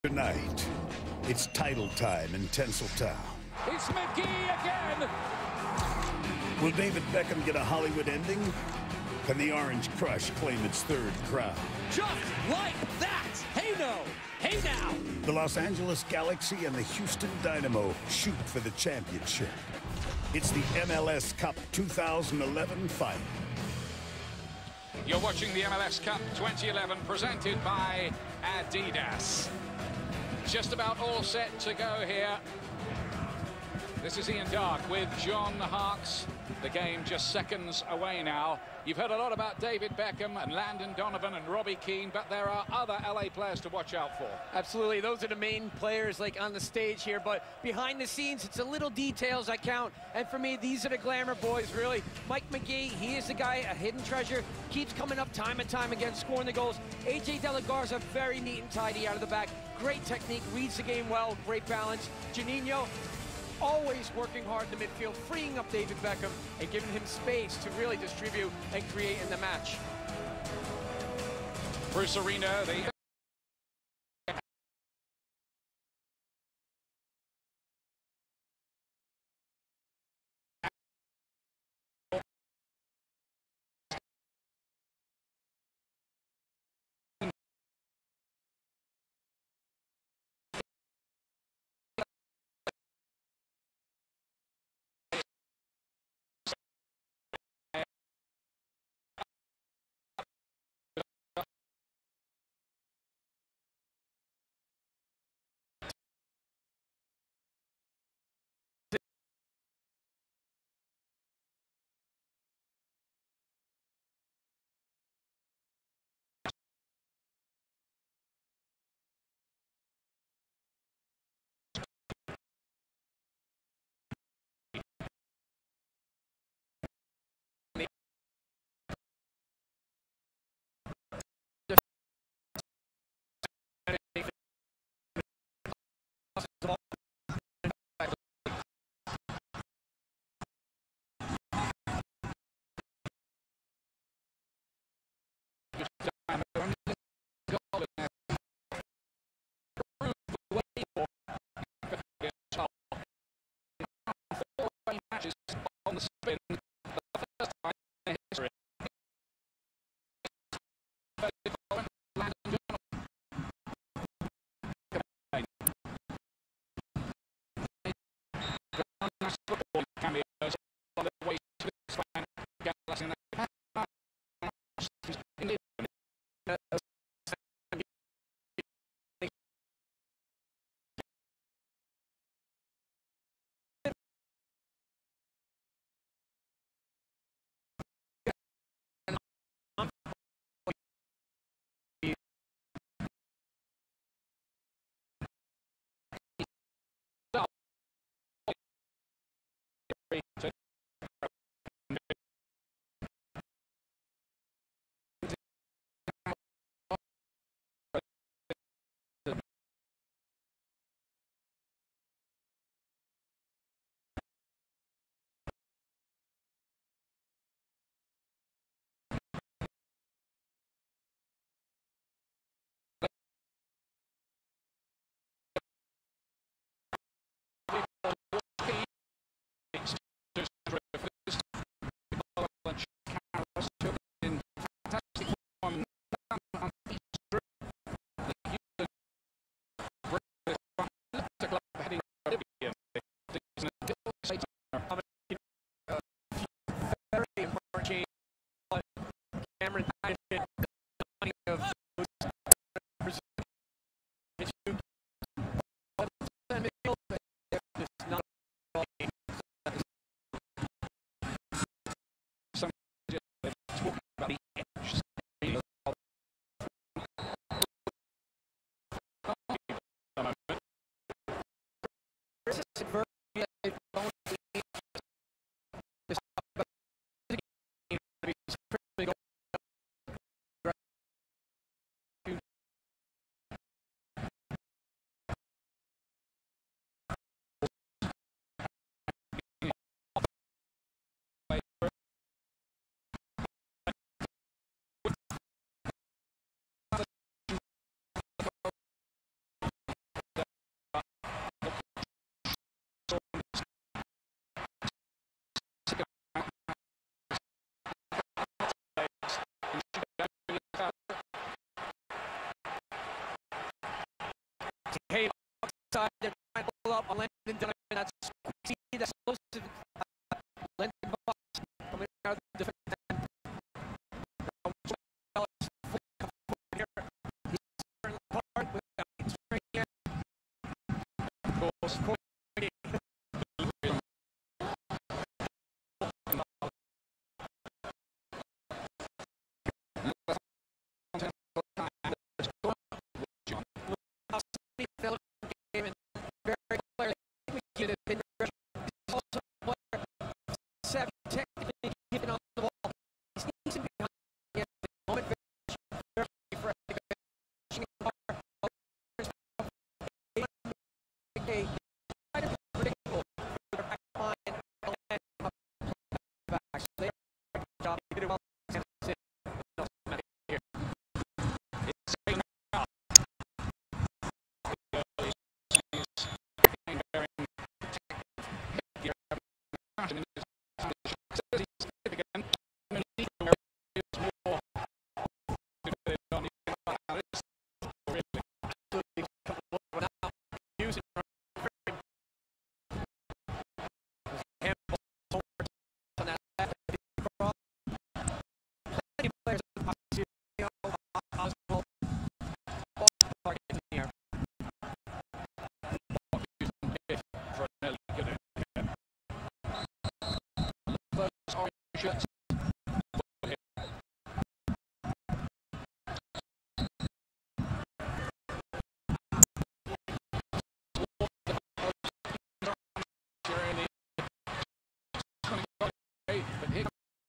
Tonight, it's title time in Tinseltown. It's McGee again! Will David Beckham get a Hollywood ending? Can the Orange Crush claim its third crown? Just like that! Hey no! Hey now! The Los Angeles Galaxy and the Houston Dynamo shoot for the championship. It's the MLS Cup 2011 final. You're watching the MLS Cup 2011 presented by Adidas. Just about all set to go here. This is Ian Dark with John Harkes. The game just seconds away now. You've heard a lot about David Beckham and Landon Donovan and Robbie Keane, but there are other LA players to watch out for. Absolutely, those are the main players like on the stage here, but behind the scenes, it's the little details that count. And for me, these are the glamour boys, really. Mike McGee, he is the guy, a hidden treasure, keeps coming up time and time again, scoring the goals. AJ De La Garza, very neat and tidy out of the back. Great technique, reads the game well, great balance. Janino, always working hard in the midfield, freeing up David Beckham and giving him space to really distribute and create in the match. Bruce Arena, the matches on the spin for the first time in history. Football cameos on the way to expand Galaxy and Taylor outside, they're trying to pull up on Landon Donovan. That's explosive. Landon Donovan coming out of the defense.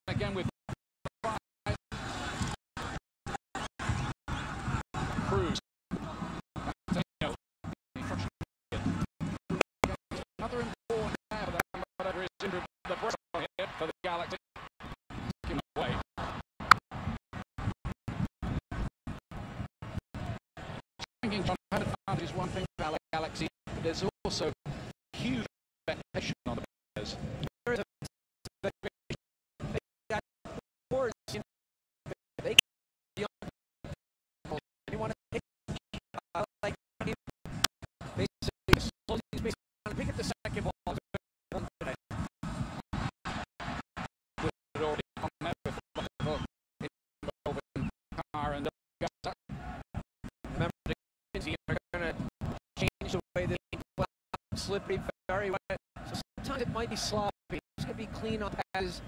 Again with Cruz. Another important player for them, whatever is in the break here for the Galaxy. Give him away. Swinging from advantage is one thing about the Galaxy, but there's also huge expectation on the players. There is a slippery, very wet. So sometimes it might be sloppy. It's going to be clean on passes,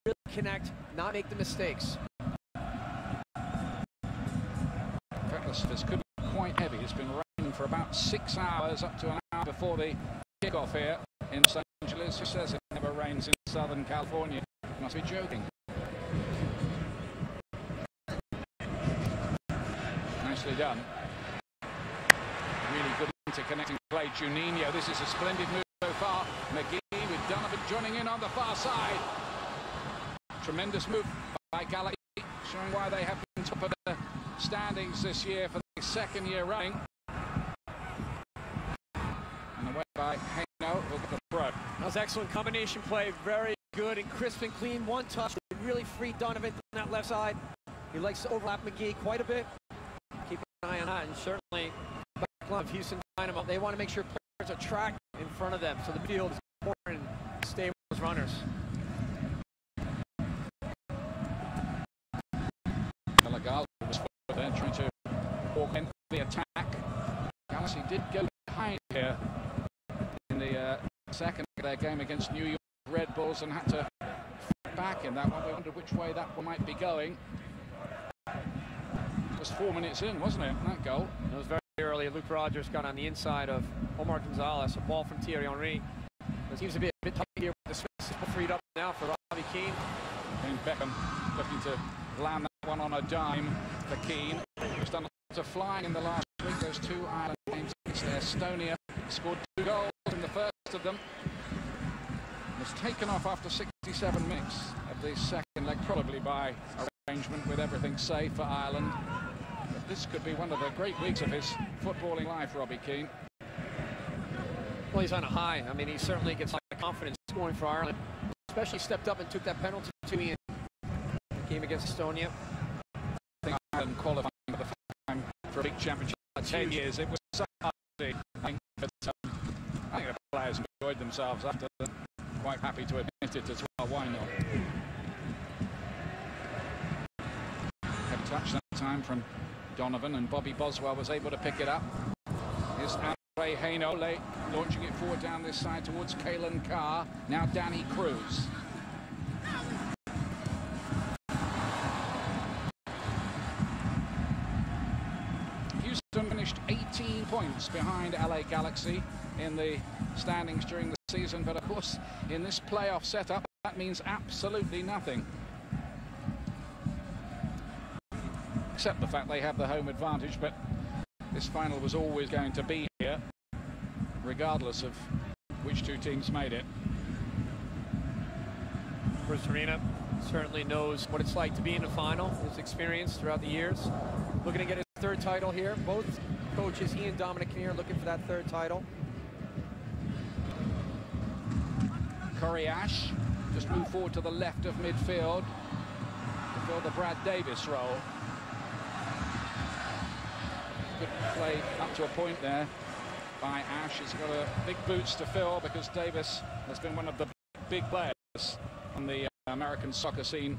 really connect, not make the mistakes. This could be quite heavy. It's been raining for about 6 hours, up to an hour before the kickoff here in Los Angeles. Who says it never rains in Southern California? Must be joking. Nicely done. Really good interconnecting play. Juninho, this is a splendid move so far. McGee with Donovan joining in on the far side. Tremendous move by Galaxy, showing why they have been top of the standings this year for the second year running. And away by Hayno will get the throw. That was excellent combination play. Very good and crisp and clean. One touch. It really freed Donovan on that left side. He likes to overlap McGee quite a bit. Keep an eye on that, and certainly of Houston Dynamo, they want to make sure players are tracked in front of them, so the midfield is important to stay with those runners. Malagal was there trying to augment the attack. Galaxy did go behind here in the second of their game against New York Red Bulls and had to fight back in that one. We wondered which way that one might be going. Just 4 minutes in, wasn't it, that goal? It was very early. Luke Rogers got on the inside of Omar Gonzalez, a ball from Thierry Henry. It seems to be a bit tight here with the space freed up now for Robbie Keane. And Beckham looking to land that one on a dime for Keane, who's done lots of flying in the last week. Those 2 Ireland games against Estonia, scored 2 goals in the first of them. Was taken off after 67 minutes of the second leg, probably by arrangement with everything safe for Ireland. But this could be one of the great weeks of his footballing life, Robbie Keane. Well, he's on a high. I mean, he certainly gets a lot of confidence scoring for Ireland. Especially stepped up and took that penalty to me in the game against Estonia. I think Ireland qualifying for the first time for a big championship in 10 years. It was so hard see. I think the players enjoyed themselves after that. Quite happy to admit it as well. Why not? Had a touch that time from Donovan, and Bobby Boswell was able to pick it up. Here's Andre Haino late, launching it forward down this side towards Kalen Carr. Now Danny Cruz. Houston finished 18 points behind LA Galaxy in the standings during the season, but of course in this playoff setup that means absolutely nothing, except the fact they have the home advantage. But this final was always going to be here regardless of which two teams made it. Bruce Arena certainly knows what it's like to be in the final. His experience throughout the years, looking to get his third title here. Both coaches, he and Dominic Kinnear, looking for that third title. Corey Ash just moved forward to the left of midfield to fill the Brad Davis role. Good play up to a point there by Ash. He's got a big boots to fill because Davis has been one of the big players on the American soccer scene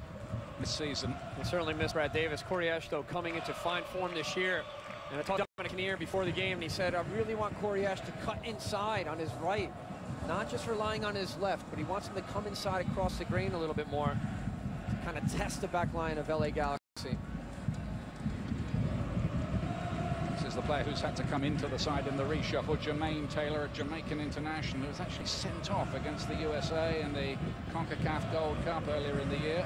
this season. We certainly miss Brad Davis. Corey Ash, though, coming into fine form this year. And I talked to Dominic Kinnear before the game, and he said, I really want Corey Ash to cut inside on his right, not just relying on his left, but he wants him to come inside across the grain a little bit more to kind of test the back line of LA Galaxy. This is the player who's had to come into the side in the reshuffle, Jermaine Taylor, a Jamaican international who was actually sent off against the USA in the CONCACAF Gold Cup earlier in the year.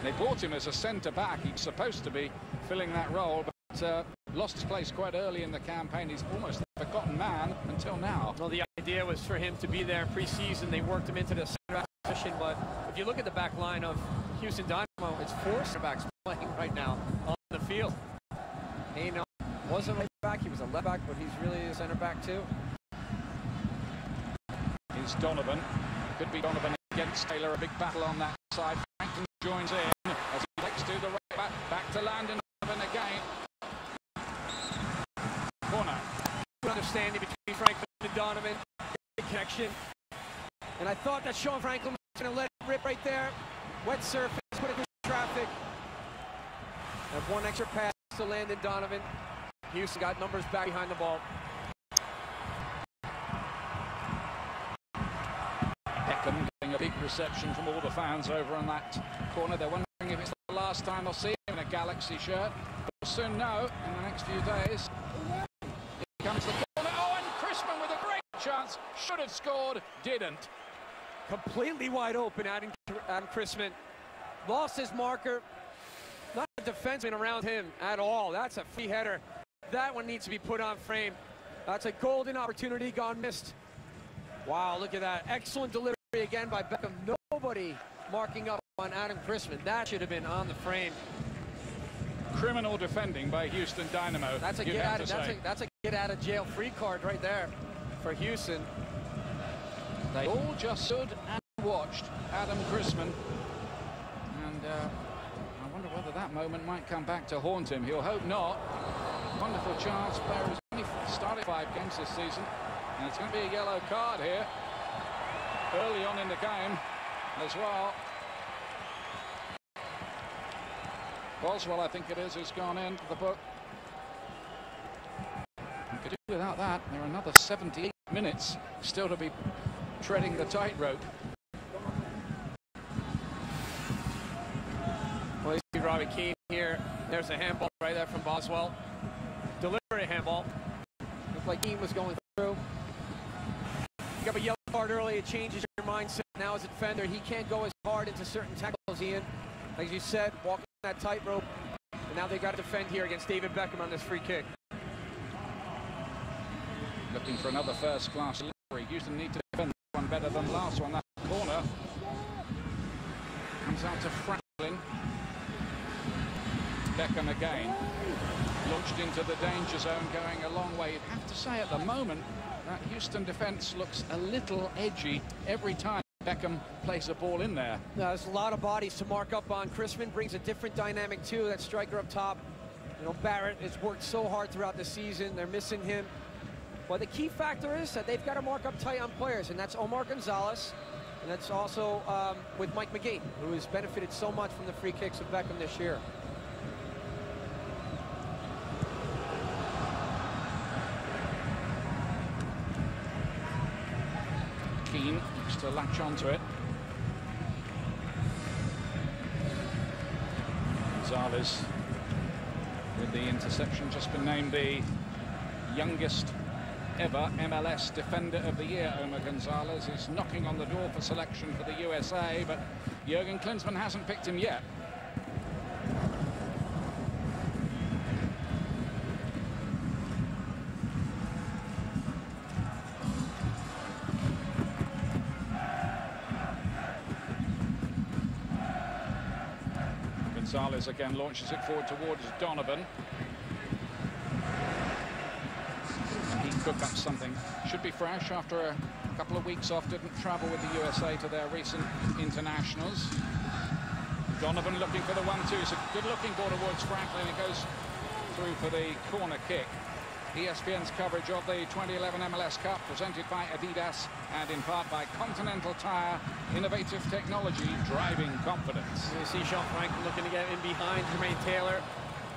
They bought him as a centre-back. He's supposed to be filling that role, but lost his place quite early in the campaign. He's almost a forgotten man until now. Well, the idea was for him to be there in preseason. They worked him into the center-back position, but if you look at the back line of Houston Dynamo, it's four center-backs playing right now on the field. Haino wasn't a right back, he was a left back, but he's really a center-back too. Here's Donovan. Could be Donovan against Taylor. A big battle on that side. Franklin joins in as he likes to the right back to Landon Donovan again. Corner. Understanding between Franklin and Donovan. Great connection. And I thought that Sean Franklin was going to let it rip right there. Wet surface, put it through traffic. And one extra pass to Landon Donovan. Houston got numbers back behind the ball. Beckham getting a big reception from all the fans over on that corner. They're wondering if it's the last time they'll see him in a Galaxy shirt. We'll soon know in the next few days. Here comes the corner. Oh, and Chrisman with a great chance. Should have scored, didn't. Completely wide open, Adam Chrisman. Lost his marker. Not a defenseman around him at all. That's a free header. That one needs to be put on frame. That's a golden opportunity gone missed. Wow, look at that. Excellent delivery again by Beckham. Nobody marking up on Adam Chrisman. That should have been on the frame. Criminal defending by Houston Dynamo. That's a get out of jail free card right there for Houston. They all just stood and watched Adam Chrisman. And I wonder whether that moment might come back to haunt him. He'll hope not. Wonderful chance. Player who's only started 5 games this season. And it's going to be a yellow card here early on in the game as well. Boswell, I think it is, who's gone into the book. You could do without that. There are another 78 minutes still to be treading the tightrope. Well, you see Robbie Keane here. There's a handball right there from Boswell. Delivery handball. Looked like Keane was going through. You got a yellow card early, it changes your mindset. Now as a defender, he can't go as hard into certain tackles, Ian. Like you said, walking that tightrope. And now they got to defend here against David Beckham on this free kick. Looking for another first-class delivery. Houston need to defend one better than last one. That corner comes out to Franklin. Beckham again. Launched into the danger zone, going a long way. You'd have to say at the moment that Houston defense looks a little edgy every time Beckham plays a ball in there. There's a lot of bodies to mark up on. Chrisman brings a different dynamic too. That striker up top. You know, Barrett has worked so hard throughout the season. They're missing him. But the key factor is that they've got to mark up tight on players, and that's Omar Gonzalez, and that's also with Mike McGee, who has benefited so much from the free kicks of Beckham this year. Keane looks to latch onto it. Gonzalez with the interception, just been named the youngest ever MLS Defender of the Year. Omar Gonzalez is knocking on the door for selection for the USA, but Jurgen Klinsmann hasn't picked him yet. Gonzalez again launches it forward towards Donovan. He cook up something. Should be fresh after a couple of weeks off. Didn't travel with the USA to their recent internationals. Donovan looking for the 1-2. It's a good-looking ball towards Franklin. It goes through for the corner kick. ESPN's coverage of the 2011 MLS Cup, presented by Adidas and in part by Continental Tire. Innovative technology driving confidence. You see Sean Franklin looking to get in behind Jermaine Taylor.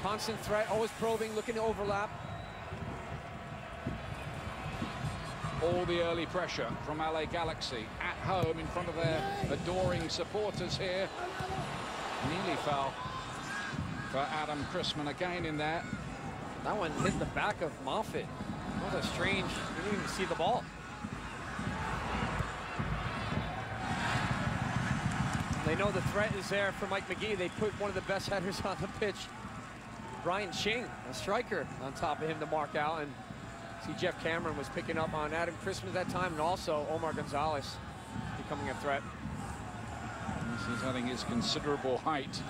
Constant threat, always probing, looking to overlap. All the early pressure from LA Galaxy at home in front of their adoring supporters here. Nearly fell for Adam Chrisman again in there. That one hit the back of Moffitt. What a strange, you didn't even see the ball. They know the threat is there for Mike McGee. They put one of the best headers on the pitch, Brian Ching, a striker, on top of him to mark out. And see, Jeff Cameron was picking up on Adam Chrisman at that time, and also Omar Gonzalez becoming a threat. He's adding his considerable height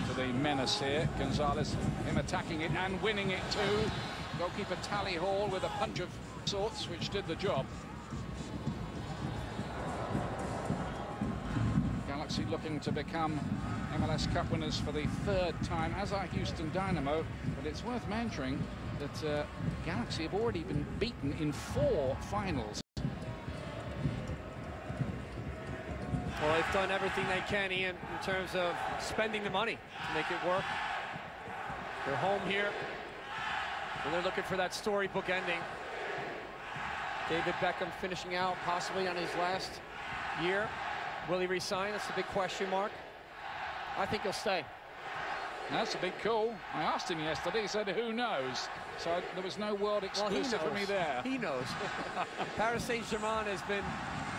to the menace here. Gonzalez, him attacking it and winning it too. Goalkeeper Tally Hall with a punch of sorts, which did the job. Galaxy looking to become MLS Cup winners for the third time, as are Houston Dynamo. But it's worth mentioning that Galaxy have already been beaten in 4 finals. Well, they've done everything they can, Ian, in terms of spending the money to make it work. They're home here, and they're looking for that storybook ending. David Beckham finishing out possibly on his last year. Will he resign? That's the big question mark. I think he'll stay. That's a big call. I asked him yesterday. He said, who knows? So there was no world exclusive for me there. He knows. Paris Saint-Germain has been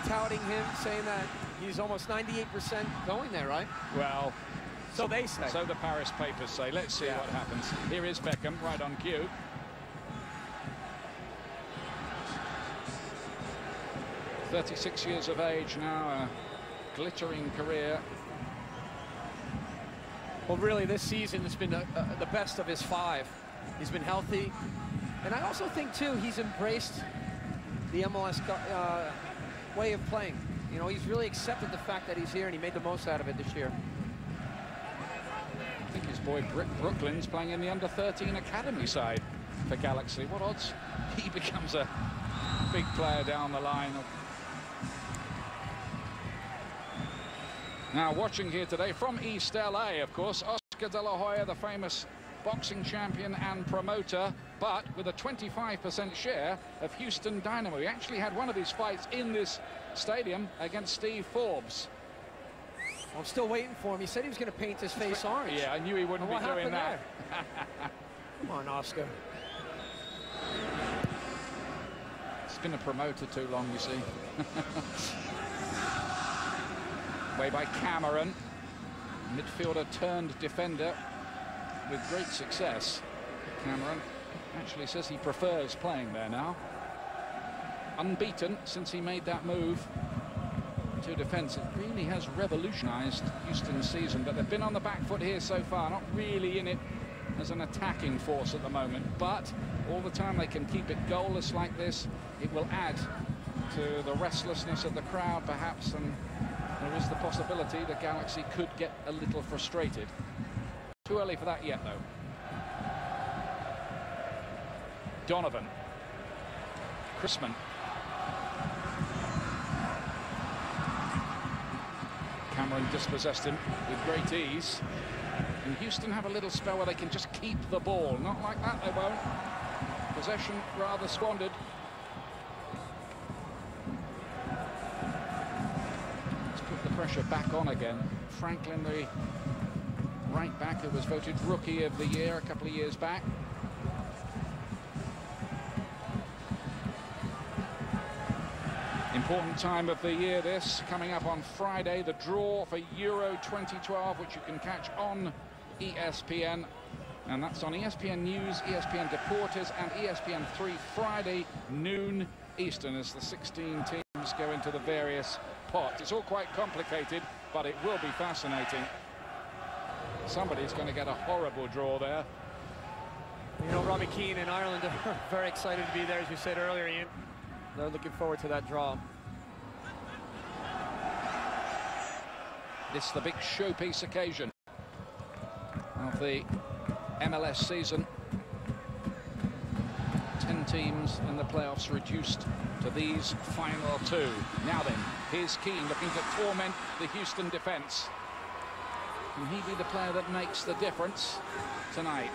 touting him, saying that he's almost 98% going there, right? Well, so they say. So the Paris papers say. Let's see what happens. Here is Beckham, right on cue. "36 years of age now, a glittering career." Well, really, this season has been the best of his 5. He's been healthy. And I also think, too, he's embraced the MLS way of playing. You know, he's really accepted the fact that he's here, and he made the most out of it this year. I think his boy Brooklyn's playing in the under-13 academy side for Galaxy. What odds he becomes a big player down the line? Now, watching here today from East LA, of course, Oscar De La Hoya, the famous boxing champion and promoter, but with a 25% share of Houston Dynamo. He actually had one of his fights in this stadium against Steve Forbes. I'm still waiting for him. He said he was going to paint his face orange. Yeah, I knew he wouldn't be doing that. Come on, Oscar. It's been a promoter too long, you see. Way by Cameron, midfielder turned defender with great success. Cameron actually says he prefers playing there now. Unbeaten since he made that move to defence. It really has revolutionised Houston's season, but they've been on the back foot here so far, not really in it as an attacking force at the moment, but all the time they can keep it goalless like this, it will add to the restlessness of the crowd perhaps, and there is the possibility the Galaxy could get a little frustrated. Too early for that yet, though. Donovan. Chrisman. Cameron dispossessed him with great ease. And Houston have a little spell where they can just keep the ball. Not like that, they won't. Possession rather squandered. Let's put the pressure back on again. Franklin, the right back who was voted Rookie of the Year a couple of years back. Important time of the year this, coming up on Friday, the draw for Euro 2012, which you can catch on ESPN, and that's on ESPN News, ESPN Deportes and ESPN3 Friday noon Eastern, as the 16 teams go into the various pots. It's all quite complicated, but it will be fascinating. Somebody's going to get a horrible draw there. You know, Robbie Keane and Ireland are very excited to be there, as you said earlier, Ian. They're looking forward to that draw. It's the big showpiece occasion of the MLS season. 10 teams in the playoffs reduced to these final 2. Now then, here's Keane looking to torment the Houston defense. Can he be the player that makes the difference tonight?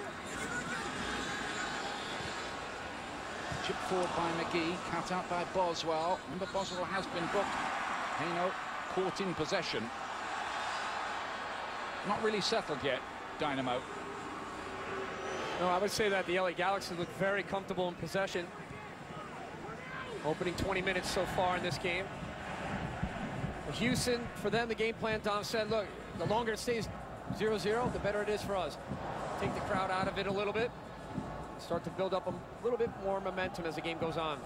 Chip forward by McGee, cut out by Boswell. Remember, Boswell has been booked. Haino caught in possession. Not really settled yet, Dynamo. No, I would say that the LA Galaxy look very comfortable in possession. Opening 20 minutes so far in this game. For Houston, for them, the game plan, Dom said, look, the longer it stays 0-0, the better it is for us. Take the crowd out of it a little bit. Start to build up a little bit more momentum as the game goes on.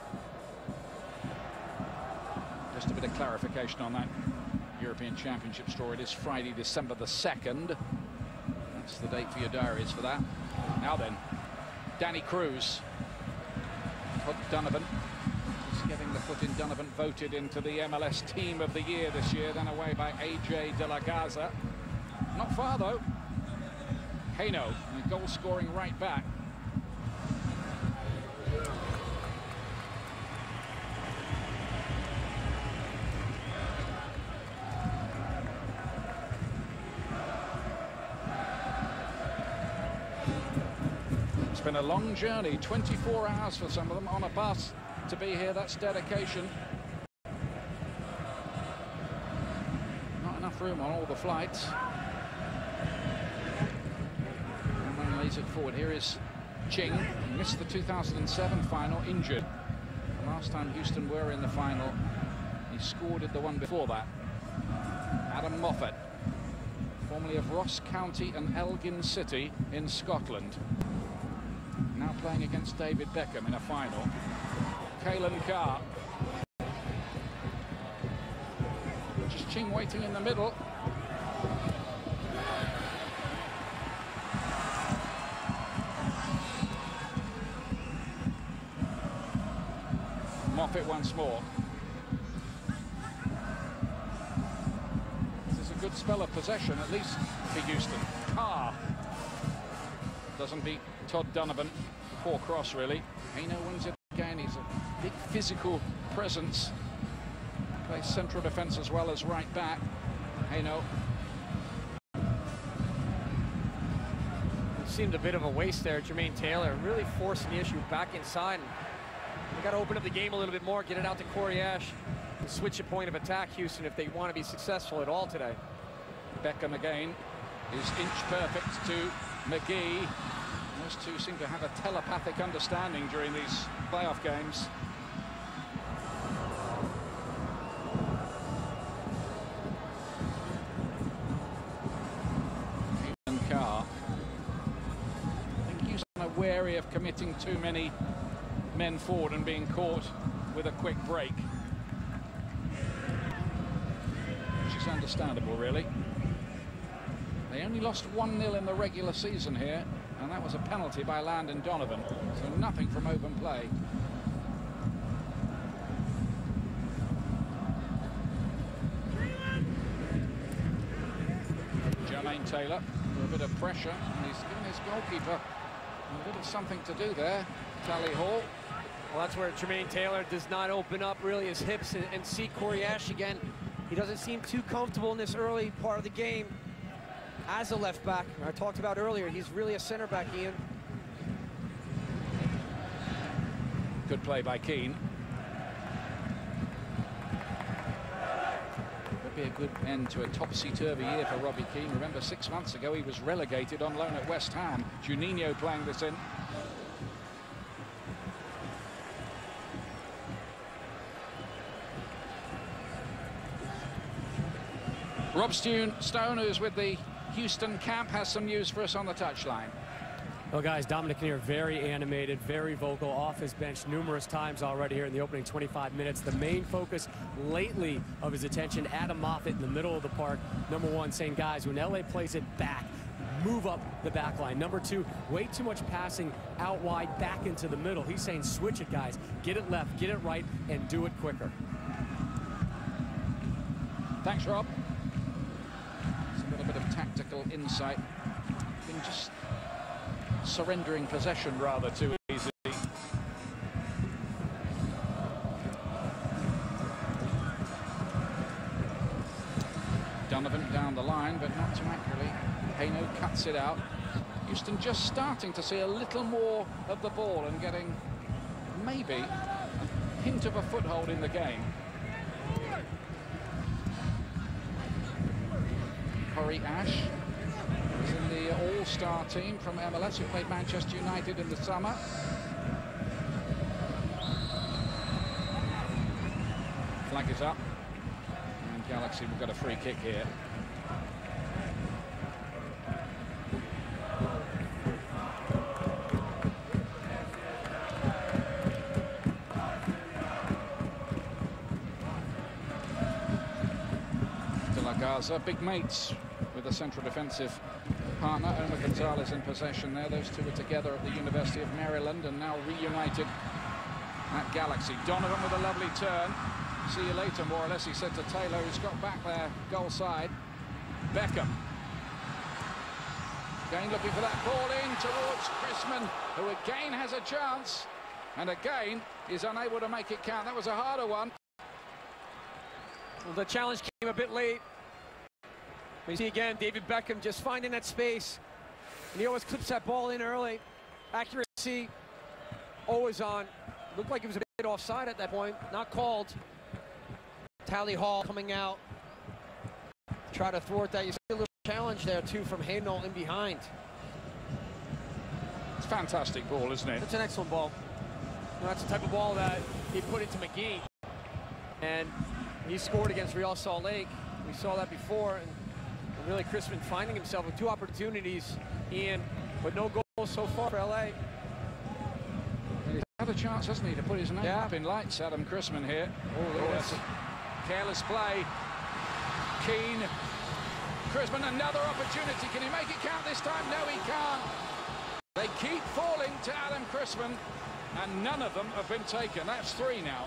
Just a bit of clarification on that European Championship story. It is Friday, December the 2nd. That's the date for your diaries for that. Now then, Danny Cruz. Todd Donovan. Just getting the foot in. Donovan voted into the MLS Team of the Year this year, then away by AJ De La Garza. Not far, though. Haino, the goal-scoring right back. It's been a long journey, 24 hours for some of them on a bus to be here. That's dedication. Not enough room on all the flights. And then lays it forward. Here is Ching. He missed the 2007 final, injured. The last time Houston were in the final, he scored at the one before that. Adam Moffat, formerly of Ross County and Elgin City in Scotland. Now playing against David Beckham in a final. Kalen Carr. Just Ching waiting in the middle. Moffat once more. This is a good spell of possession, at least for Houston. Carr doesn't beat Todd Donovan. Poor cross, really. Haino wins it again. He's a big physical presence. Plays central defense as well as right back. Haino. It seemed a bit of a waste there. Jermaine Taylor really forcing the issue back inside. They got to open up the game a little bit more, get it out to Corey Ash, and switch a point of attack, Houston, if they want to be successful at all today. Beckham again is inch perfect to McGee. Those two seem to have a telepathic understanding during these playoff games. And Carr. I think Houston are wary of committing too many men forward and being caught with a quick break, which is understandable, really. They only lost 1-0 in the regular season here, and that was a penalty by Landon Donovan, so nothing from open play. Jermaine Taylor with a bit of pressure, and he's given his goalkeeper a little something to do there. Tally Hall. Well, that's where Jermaine Taylor does not open up really his hips and see Corey Ash again. He doesn't seem too comfortable in this early part of the game as a left back. I talked about earlier, he's really a center back, Ian. Good play by Keane. Could be a good end to a topsy-turvy year for Robbie Keane. Remember, 6 months ago he was relegated on loan at West Ham. Juninho playing this in. Rob Stone, who's with the Houston camp, has some news for us on the touchline. Well, guys, Dominic Kinnear very animated, very vocal, off his bench numerous times already here in the opening 25 minutes. The main focus lately of his attention, Adam Moffat in the middle of the park. Number one, saying, guys, when LA plays it back, move up the back line. Number two, way too much passing out wide back into the middle. He's saying, switch it, guys. Get it left, get it right, and do it quicker. Thanks, Rob. A little bit of tactical insight. Been just surrendering possession rather too easily. Donovan down the line, but not too accurately. Haino cuts it out. Houston just starting to see a little more of the ball and getting maybe a hint of a foothold in the game. Corey Ash is in the all-star team from MLS, who played Manchester United in the summer. Flag is up, and Galaxy will get a free kick here. De La Garza, big mates with a central defensive partner. Omar Gonzalez in possession there. Those two were together at the University of Maryland and now reunited at Galaxy. Donovan with a lovely turn. See you later, more or less, he said to Taylor, who's got back there, goal side. Beckham. Again looking for that ball in towards Chrisman, who again has a chance and again is unable to make it count. That was a harder one. Well, the challenge came a bit late. We see again David Beckham just finding that space, and he always clips that ball in early. Accuracy always on. Looked like it was a bit offside at that point, not called. Tally Hall coming out, try to thwart that. You see a little challenge there too from Haino in behind. It's a fantastic ball, isn't it? That's an excellent ball. You know, that's the type of ball that he put into McGee, and he scored against Real Salt Lake. We saw that before, and really Chrisman finding himself with two opportunities, Ian, but no goals so far for LA. He's had a chance, hasn't he, to put his name up in lights, Adam Chrisman here. Oh, that's a careless play. Keane. Chrisman, another opportunity. Can he make it count this time? No, he can't. They keep falling to Adam Chrisman, and none of them have been taken. That's three now.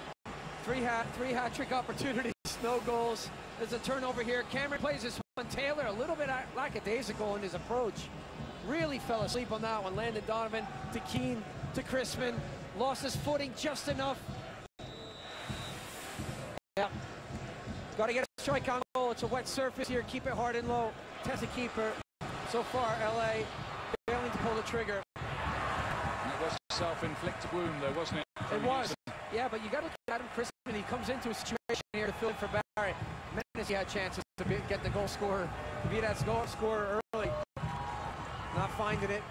Three hat-trick opportunities, no goals. There's a turnover here. Cameron plays this one. Taylor a little bit lackadaisical in his approach. Really fell asleep on that one. Landon Donovan to Keane to Chrisman. Lost his footing just enough. Yeah. Got to get a strike on goal. It's a wet surface here. Keep it hard and low. Test the keeper. So far, LA failing to pull the trigger. And it was a self-inflicted wound, though, wasn't it? It was. Yeah, but you got to look at Adam Chrisman. He comes into a situation here to fill in for Barrett. He had chances to get the goal scorer, to be that scorer early. Not finding it.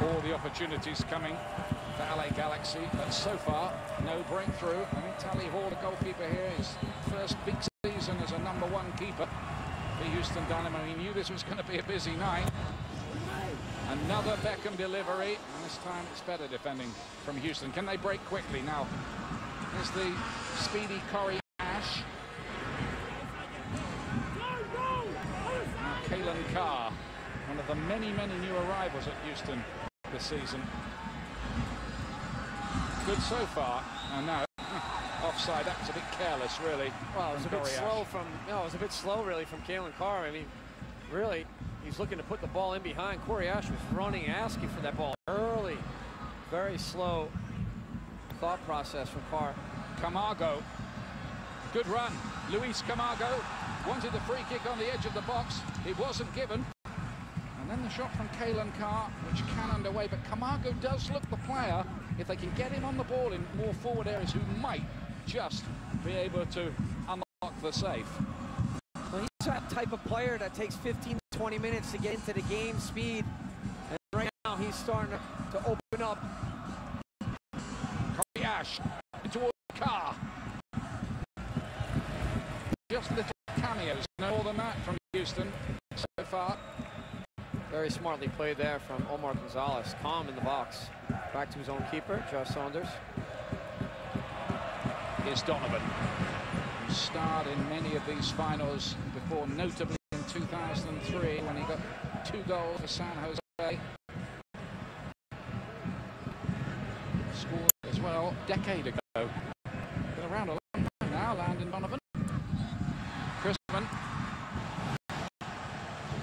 All the opportunities coming for LA Galaxy, but so far, no breakthrough. I think Tally Hall, the goalkeeper here, his first big season as a #1 keeper for Houston Dynamo. He knew this was going to be a busy night. Another Beckham delivery, and this time it's better defending from Houston. Can they break quickly? Now, here's the speedy Corey Ash. Now, Kalen Carr, one of the many, many new arrivals at Houston this season. Good so far, and now offside. That was a bit careless, really. Well, it was a bit slow from, it was a bit slow, really, from Kalen Carr. I mean, really, He's looking to put the ball in behind. Corey Ash was running, asking for that ball early. Very slow thought process from Carr. Camargo. Good run. Luis Camargo wanted the free kick on the edge of the box. It wasn't given. And then the shot from Kalen Carr, which cannoned away. But Camargo does look the player, if they can get him on the ball in more forward areas, who might just be able to unlock the safe. Well, he's that type of player that takes 15 to 20 minutes to get into the game speed. And right now he's starting to open up. Corey Ash towards Carr. Just little cameos, no more than that from Houston so far. Very smartly played there from Omar Gonzalez. Calm in the box. Back to his own keeper, Josh Saunders. Here's Donovan, who starred in many of these finals before, notably in 2003 when he got 2 goals for San Jose. Scored as well a decade ago. Been around a long time now, Landon Donovan. Crispin.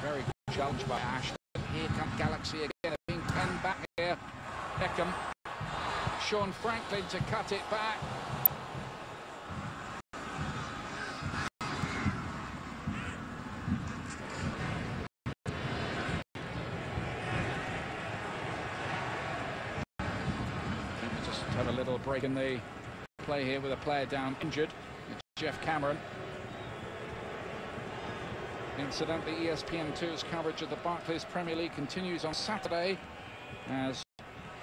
Very good challenge by Ash. Here comes Galaxy again, being penned back here. Beckham. Sean Franklin to cut it back. Just have a little break in the play here with a player down injured. It's Jeff Cameron. Incidentally, ESPN2's coverage of the Barclays Premier League continues on Saturday as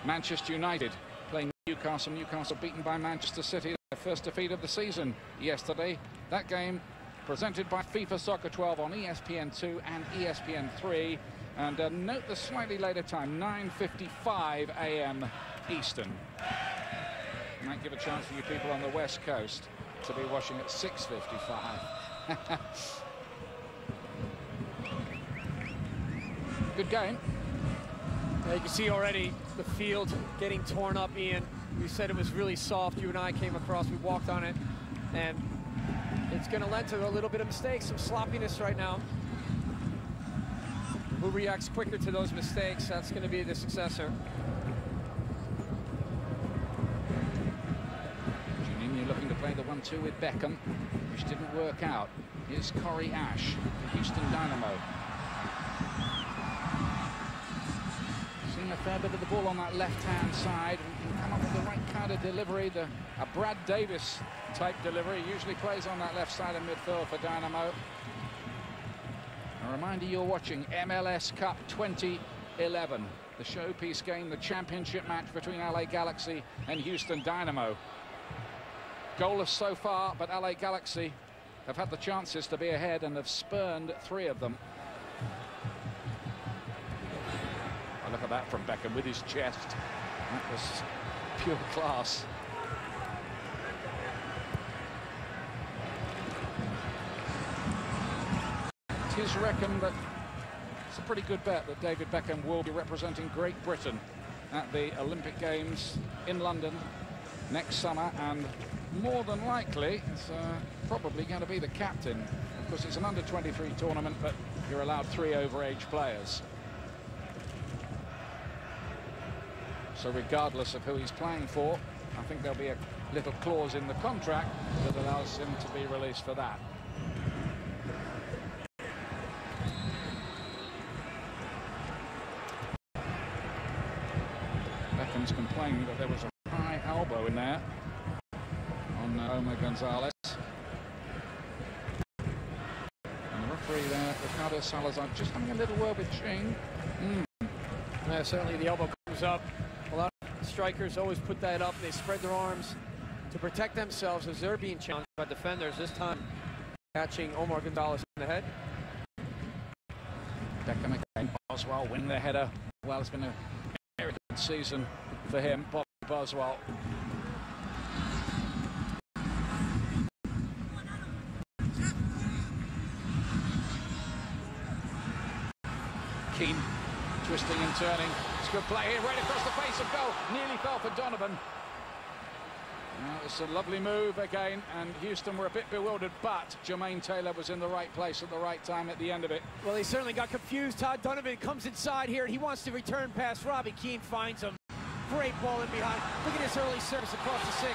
Manchester United playing Newcastle. Newcastle beaten by Manchester City, their first defeat of the season yesterday. That game presented by FIFA Soccer 12 on ESPN2 and ESPN3. And note the slightly later time, 9:55 a.m. Eastern. Might give a chance for you people on the West Coast to be watching at 6:55. Good game. You can see already the field getting torn up, Ian. We said it was really soft. You and I came across, we walked on it, and it's going to lend to a little bit of mistakes, some sloppiness right now. Who reacts quicker to those mistakes, that's going to be the successor. Juninho looking to play the 1-2 with Beckham, which didn't work out. Here's Corey Ash, Houston Dynamo. A fair bit of the ball on that left-hand side, and can come up with the right kind of delivery, a Brad Davis type delivery. He usually plays on that left side of midfield for Dynamo. A reminder, you're watching MLS Cup 2011, the showpiece game, the championship match between LA Galaxy and Houston Dynamo. Goalless so far, but LA Galaxy have had the chances to be ahead and have spurned 3 of them. Look at that from Beckham with his chest. That was pure class. It is reckoned that it's a pretty good bet that David Beckham will be representing Great Britain at the Olympic Games in London next summer, and more than likely it's probably going to be the captain. Of course, it's an under-23 tournament, but you're allowed 3 overage players. So regardless of who he's playing for, I think there'll be a little clause in the contract that allows him to be released for that. Beckham's complaining that there was a high elbow in there on Omar Gonzalez. And the referee there, Ricardo Salazar, just having a little word with Ching. Yeah, certainly the elbow comes up. A lot of strikers always put that up. They spread their arms to protect themselves as they're being challenged by defenders. This time catching Omar Gonzalez in the head. Beckham again. Boswell winning the header. Well, it's been a very good season for him. Bobby Boswell. Keane twisting and turning. It's good play here, right across the face of goal. Nearly fell for Donovan. Well, it's a lovely move again, and Houston were a bit bewildered, but Jermaine Taylor was in the right place at the right time at the end of it. Well, he certainly got confused. Todd Donovan comes inside here, and he wants to return pass. Robbie Keane finds him. Great ball in behind. Look at his early service across the 6.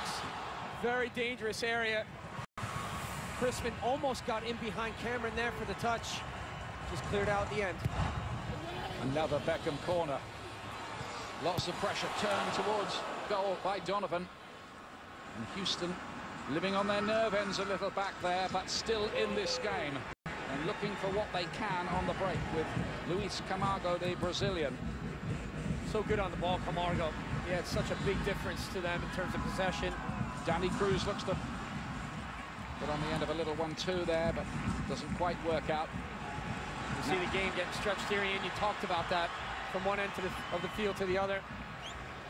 Very dangerous area. Crispin almost got in behind Cameron there for the touch. Just cleared out at the end. Another Beckham corner. Lots of pressure turned towards goal by Donovan. And Houston living on their nerve ends a little back there, but still in this game. And looking for what they can on the break with Luis Camargo, the Brazilian. So good on the ball, Camargo. He had such a big difference to them in terms of possession. Danny Cruz looks to put on the end of a little 1-2 there, but doesn't quite work out. You see the game getting stretched here, and you talked about that from one end of the field to the other.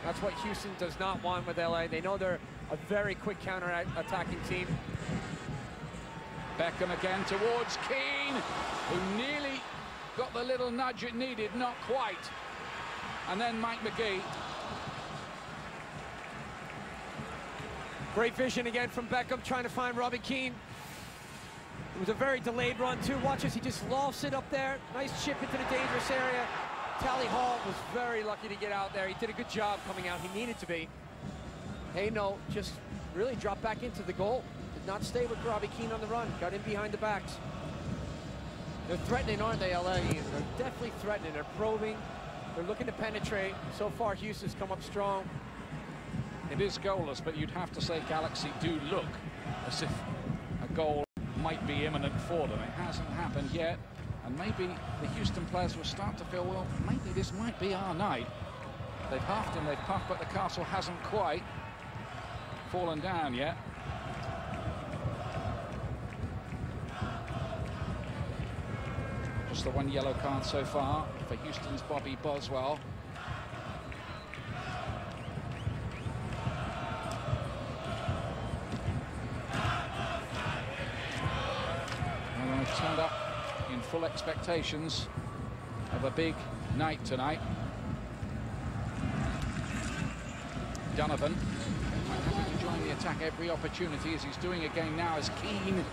That's what Houston does not want with LA. They know they're a very quick counter-attacking team. Beckham again towards Keane, who nearly got the little nudge it needed, not quite. And then Mike McGee. Great vision again from Beckham, trying to find Robbie Keane. It was a very delayed run, too. Watch as he just lofts it up there. Nice chip into the dangerous area. Tally Hall was very lucky to get out there. He did a good job coming out. He needed to be. Hayno just really dropped back into the goal. Did not stay with Robbie Keane on the run. Got in behind the backs. They're threatening, aren't they, LA? They're definitely threatening. They're probing. They're looking to penetrate. So far, Houston's come up strong. It is goalless, but you'd have to say Galaxy do look as if a goal might be imminent for them. It hasn't happened yet, and maybe the Houston players will start to feel, well, maybe this might be our night. They've huffed and they've puffed, but the castle hasn't quite fallen down yet. Just the one yellow card so far for Houston's Bobby Boswell. And they've turned up in full expectations of a big night tonight. Donovan having to join the attack every opportunity, as he's doing again now, as Keane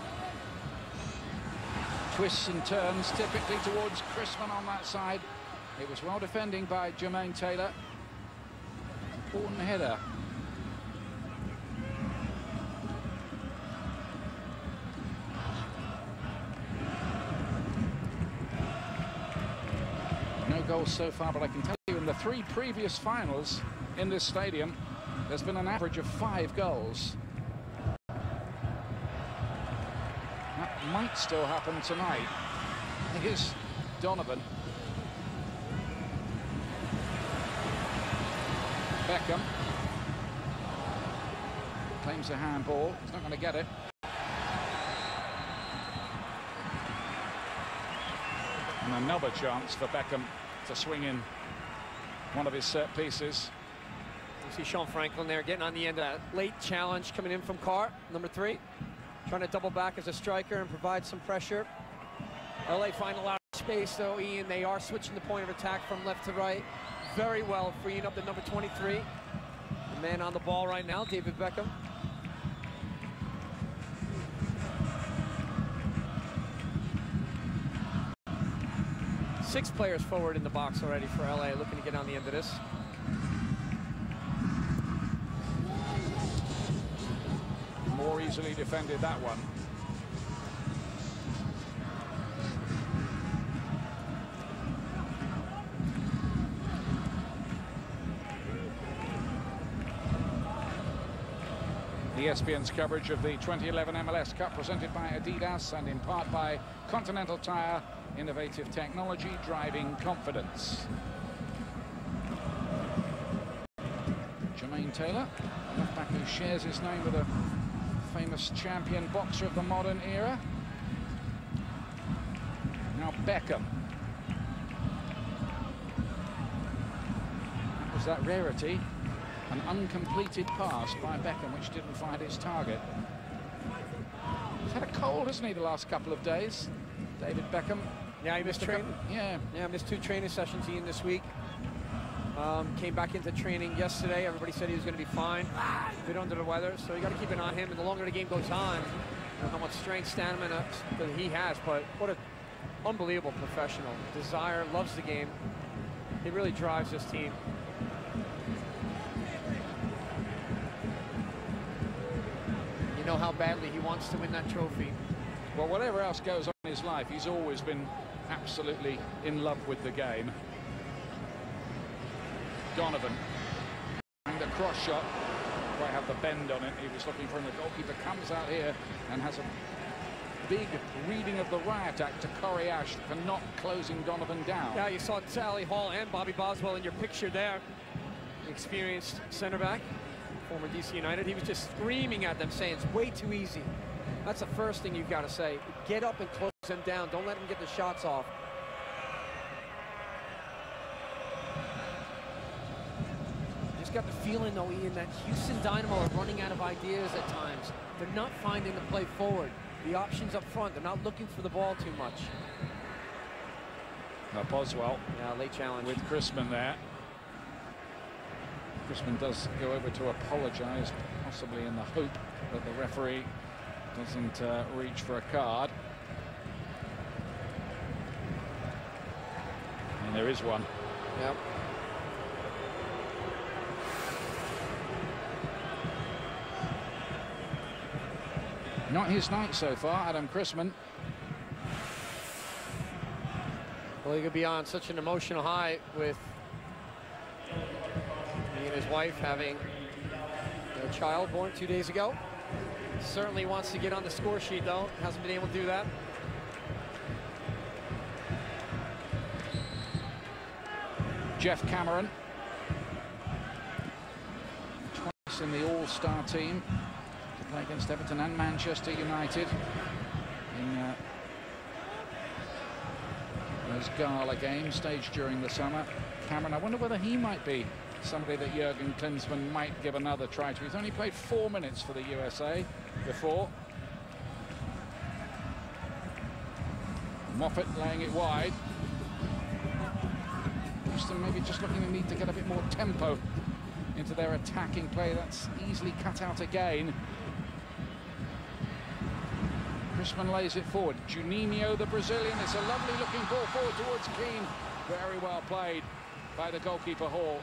twists and turns, typically towards Crispin on that side. It was well defending by Jermaine Taylor. Important header. No goals so far, but I can tell you in the 3 previous finals in this stadium, there's been an average of 5 goals. That might still happen tonight. Here's Donovan. Beckham claims a handball. He's not going to get it. And another chance for Beckham to swing in one of his set pieces. You see Sean Franklin there getting on the end of that late challenge coming in from Carr, number 3. Trying to double back as a striker and provide some pressure. LA find a lot of space, though, Ian. They are switching the point of attack from left to right very well, freeing up the number 23. The man on the ball right now, David Beckham. Six players forward in the box already for LA, looking to get on the end of this. More easily defended that one. ESPN's coverage of the 2011 MLS Cup, presented by Adidas and in part by Continental Tire, innovative technology driving confidence. Jermaine Taylor, a left back who shares his name with a famous champion boxer of the modern era. Now Beckham. That was that rarity. An uncompleted pass by Beckham, which didn't find its target. He's had a cold, hasn't he, the last couple of days? David Beckham. Yeah, he missed training. Yeah, missed 2 training sessions, Ian, this week. Came back into training yesterday. Everybody said he was going to be fine. A bit under the weather, so you got to keep an eye on him. And the longer the game goes on, I don't know how much strength, stamina that he has, but what an unbelievable professional. Desire, loves the game. He really drives this team. You know how badly he wants to win that trophy. Well, whatever else goes on in his life, he's always been absolutely in love with the game. Donovan, and the cross shot, quite have the bend on it. He was looking for him. The goalkeeper comes out here and has a big reading of the riot act to Corey Ash for not closing Donovan down. Yeah, you saw Sally Hall and Bobby Boswell in your picture there. Experienced center back, former DC United. He was just screaming at them, saying it's way too easy. That's the first thing you've got to say. Get up and close him down. Don't let him get the shots off. Got the feeling, though, Ian, that Houston Dynamo are running out of ideas at times. They're not finding the play forward. The options up front, they're not looking for the ball too much. Boswell. Yeah, late challenge. With Chrisman there. Chrisman does go over to apologize, possibly in the hope that the referee doesn't reach for a card. And there is one. Yep. Not his night so far, Adam Chrisman. Well, he could be on such an emotional high with he and his wife having their child born 2 days ago. Certainly wants to get on the score sheet, though. Hasn't been able to do that. Jeff Cameron. Twice in the All-Star team. Play against Everton and Manchester United in those gala games staged during the summer. Cameron, I wonder whether he might be somebody that Jurgen Klinsmann might give another try to. He's only played 4 minutes for the USA before. Moffat laying it wide. Houston maybe just looking to need to get a bit more tempo into their attacking play. That's easily cut out again. Chrisman lays it forward. Juninho, the Brazilian. It's a lovely looking ball forward towards Keane. Very well played by the goalkeeper Hall.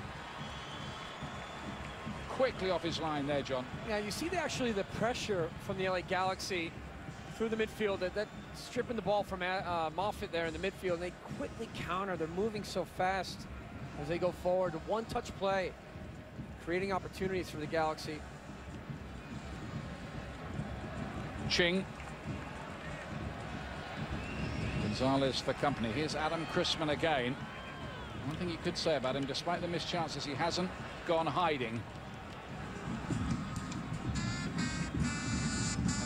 Quickly off his line there, John. Yeah, you see actually the pressure from the LA Galaxy through the midfield, that stripping the ball from Moffat there in the midfield, and they quickly counter. They're moving so fast as they go forward. One-touch play, creating opportunities for the Galaxy. Ching. Gonzalez for company. Here's Adam Chrisman again. One thing you could say about him, despite the missed chances, he hasn't gone hiding.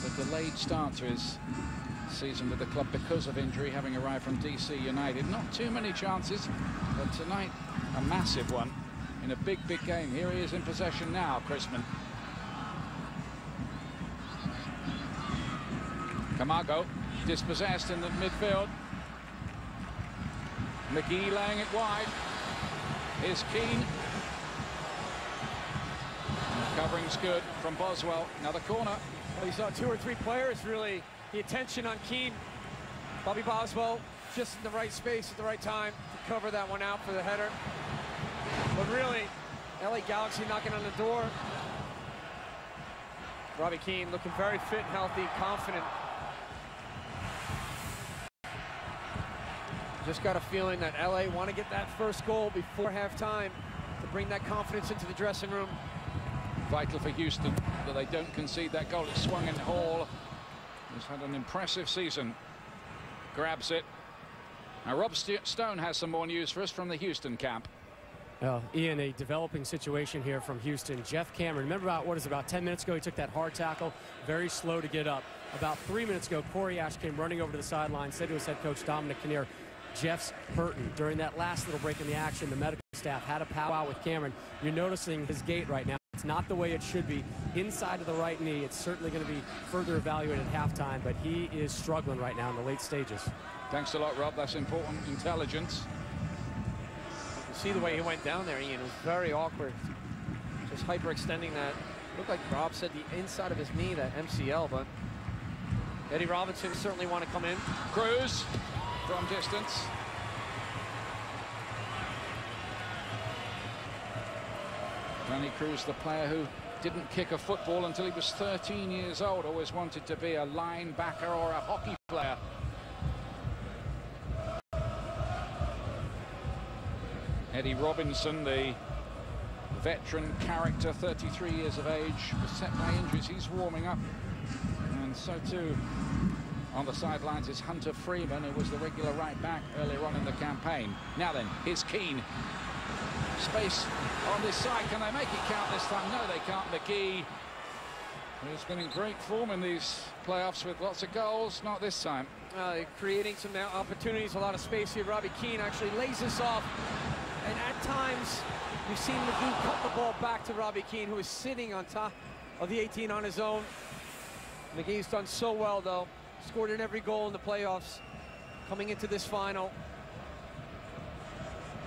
Had a delayed start to his season with the club because of injury, having arrived from DC United. Not too many chances, but tonight a massive one in a big game. Here he is in possession now, Chrisman. Camargo dispossessed in the midfield. McGee laying it wide. Here's Keane. The covering's good from Boswell. Another corner. Well, you saw 2 or 3 players really, the attention on Keane. Bobby Boswell just in the right space at the right time to cover that one out for the header. But really, LA Galaxy knocking on the door. Robbie Keane looking very fit, healthy, confident. Just got a feeling that LA want to get that first goal before halftime to bring that confidence into the dressing room. Vital for Houston that they don't concede that goal. It's swung in Hall, who's had an impressive season. Grabs it. Now Rob Stone has some more news for us from the Houston camp. Ian, a developing situation here from Houston. Jeff Cameron, remember about 10 minutes ago, he took that hard tackle, very slow to get up. About 3 minutes ago, Corey Ash came running over to the sideline, said to his head coach, Dominic Kinnear, Jeff's hurting. During that last little break in the action, the medical staff had a powwow with Cameron. You're noticing his gait right now. It's not the way it should be. Inside of the right knee, it's certainly going to be further evaluated at halftime, but he is struggling right now in the late stages. Thanks a lot, Rob. That's important intelligence. You see the way he went down there, Ian. It was very awkward. Just hyperextending that. Looked like Rob said the inside of his knee, that MCL, but Eddie Robinson certainly want to come in. Cruz from distance. Danny Cruz, the player who didn't kick a football until he was 13 years old, always wanted to be a linebacker or a hockey player. Eddie Robinson, the veteran character, 33 years of age, beset by injuries. He's warming up, and so too on the sidelines is Hunter Freeman, who was the regular right back earlier on in the campaign. Now then, here's Keane. Space on this side. Can they make it count this time? No, they can't. McGee, who's been in great form in these playoffs with lots of goals, not this time. Creating some now opportunities, a lot of space here. Robbie Keane actually lays this off, and at times we've seen McGee cut the ball back to Robbie Keane, who is sitting on top of the 18 on his own. McGee's done so well, though. Scored in every goal in the playoffs coming into this final.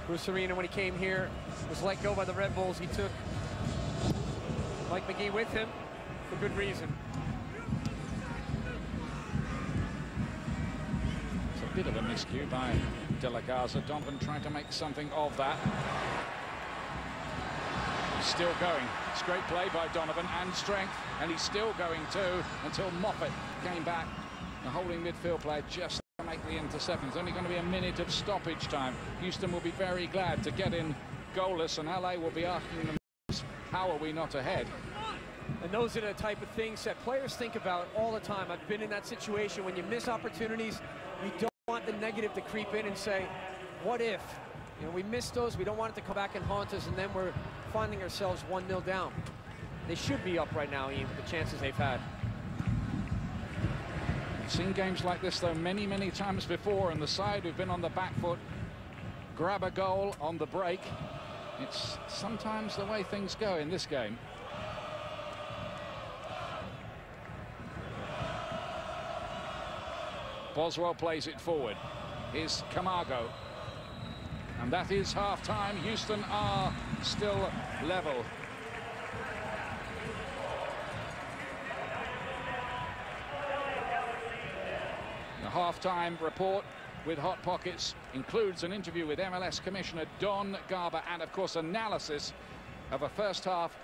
Bruce Arena, when he came here, was let go by the Red Bulls. He took Mike McGee with him for good reason. It's a bit of a miscue by De La Garza. Donovan trying to make something of that. He's still going. It's great play by Donovan and strength, and he's still going too until Moffat came back. The holding midfield player just to make the interception. It's only going to be a minute of stoppage time. Houston will be very glad to get in goalless, and LA will be asking themselves, how are we not ahead? And those are the type of things that players think about all the time. I've been in that situation. When you miss opportunities, you don't want the negative to creep in and say, what if? You know, we missed those. We don't want it to come back and haunt us, and then we're finding ourselves 1-0 down. They should be up right now, Ian, with the chances they've had. Seen games like this, though, many, many times before, and the side who've been on the back foot grab a goal on the break. It's sometimes the way things go in this game. Boswell plays it forward. Here's Camargo. And that is half-time. Houston are still level. The half-time report with Hot Pockets includes an interview with MLS Commissioner Don Garber and, of course, analysis of a first half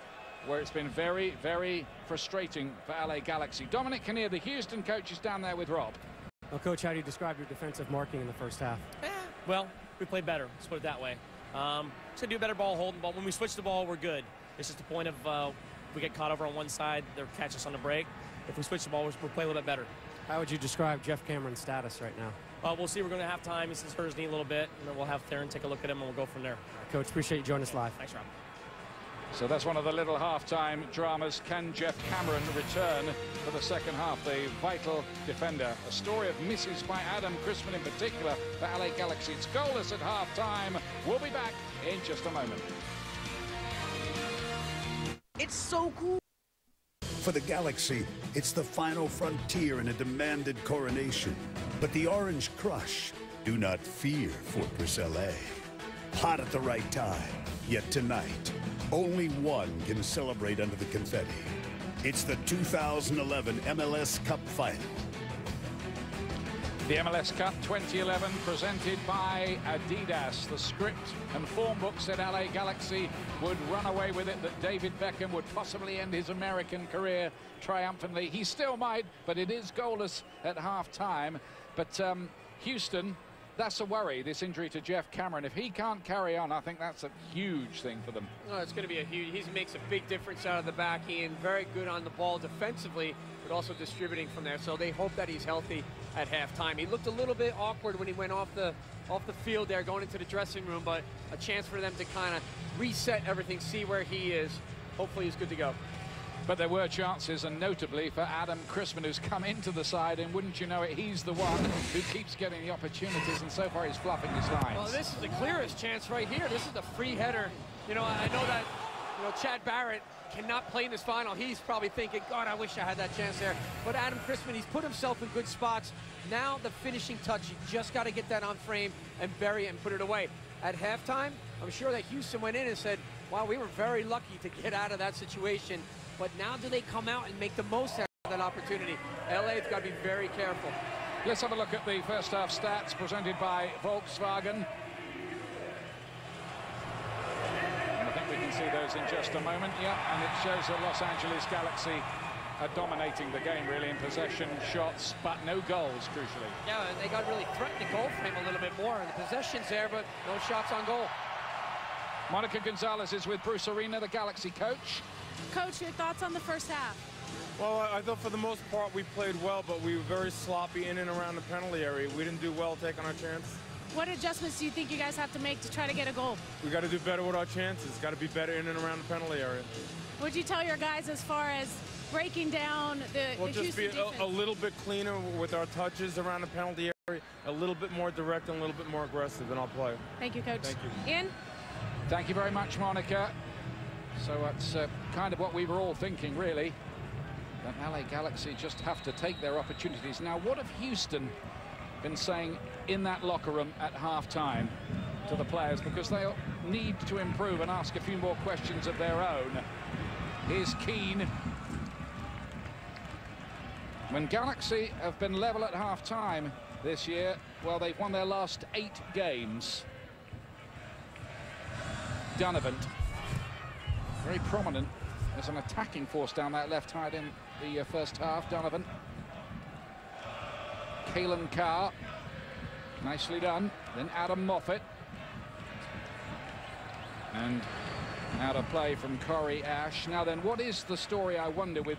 where it's been very, very frustrating for LA Galaxy. Dominic Kinnear, the Houston coach, is down there with Rob. Well, Coach, how do you describe your defensive marking in the first half? Well, we played better. Let's put it that way. Just gonna do a better ball holding, but when we switch the ball, we're good. It's just a point of we get caught over on one side, they'll catch us on the break. If we switch the ball, we'll play a little bit better. How would you describe Jeff Cameron's status right now? We'll see. We're going to have time. He's hurt his knee a little bit, and then we'll have Theron take a look at him, and we'll go from there. Coach, appreciate you joining us live. Thanks, Rob. So that's one of the little half-time dramas. Can Jeff Cameron return for the second half? The vital defender. A story of misses by Adam Crispin in particular for LA Galaxy. It's goalless at half-time. We'll be back in just a moment. It's so cool. For the Galaxy, it's the final frontier in a demanded coronation. But the Orange Crush do not fear Fortress LA. Hot at the right time, yet tonight, only one can celebrate under the confetti. It's the 2011 MLS Cup Final. The MLS Cup 2011 presented by Adidas. The script and form book said LA Galaxy would run away with it, that David Beckham would possibly end his American career triumphantly. He still might, but it is goalless at half-time. But Houston, that's a worry, this injury to Jeff Cameron. If he can't carry on, I think that's a huge thing for them. Oh, it's going to be a huge, he makes a big difference out of the back end. Very good on the ball defensively, but also distributing from there. So they hope that he's healthy at halftime. He looked a little bit awkward when he went off the field there, going into the dressing room, but a chance for them to kind of reset everything, see where he is. Hopefully he's good to go. But there were chances, and notably for Adam Crispin, who's come into the side, and wouldn't you know it, he's the one who keeps getting the opportunities, and so far he's fluffing his lines. Well, this is the clearest chance right here. This is the free header. You know, I know that, you know, Chad Barrett cannot play in this final. He's probably thinking, God, I wish I had that chance there. But Adam Crispin, he's put himself in good spots. Now the finishing touch, you just got to get that on frame and bury it and put it away. At halftime, I'm sure that Houston went in and said, wow, we were very lucky to get out of that situation. But now do they come out and make the most out of that opportunity? LA's got to be very careful. Let's have a look at the first half stats presented by Volkswagen. And I think we can see those in just a moment. Yeah, and it shows that Los Angeles Galaxy are dominating the game, really, in possession, shots, but no goals, crucially. Yeah, and they got really threatened the goal frame a little bit more. The possession's there, but no shots on goal. Monica Gonzalez is with Bruce Arena, the Galaxy coach. Coach, your thoughts on the first half? Well, I thought for the most part we played well, but we were very sloppy in and around the penalty area. We didn't do well taking our chance. What adjustments do you think you guys have to make to try to get a goal? We got to do better with our chances. Got to be better in and around the penalty area. What'd you tell your guys as far as breaking down the Well, just be Houston a little bit cleaner with our touches around the penalty area, a little bit more direct and a little bit more aggressive, and I'll play. Thank you, Coach. Thank you. Ian? Thank you very much, Monica. So that's kind of what we were all thinking, really. That LA Galaxy just have to take their opportunities. Now, what have Houston been saying in that locker room at half-time to the players? Because they need to improve and ask a few more questions of their own. Here's Keane. When Galaxy have been level at half-time this year, well, they've won their last 8 games. Donovan, very prominent as an attacking force down that left side in the first half. Donovan. Kalen Carr, nicely done. Then Adam Moffat. And out of play from Corey Ash. Now then, what is the story, I wonder, with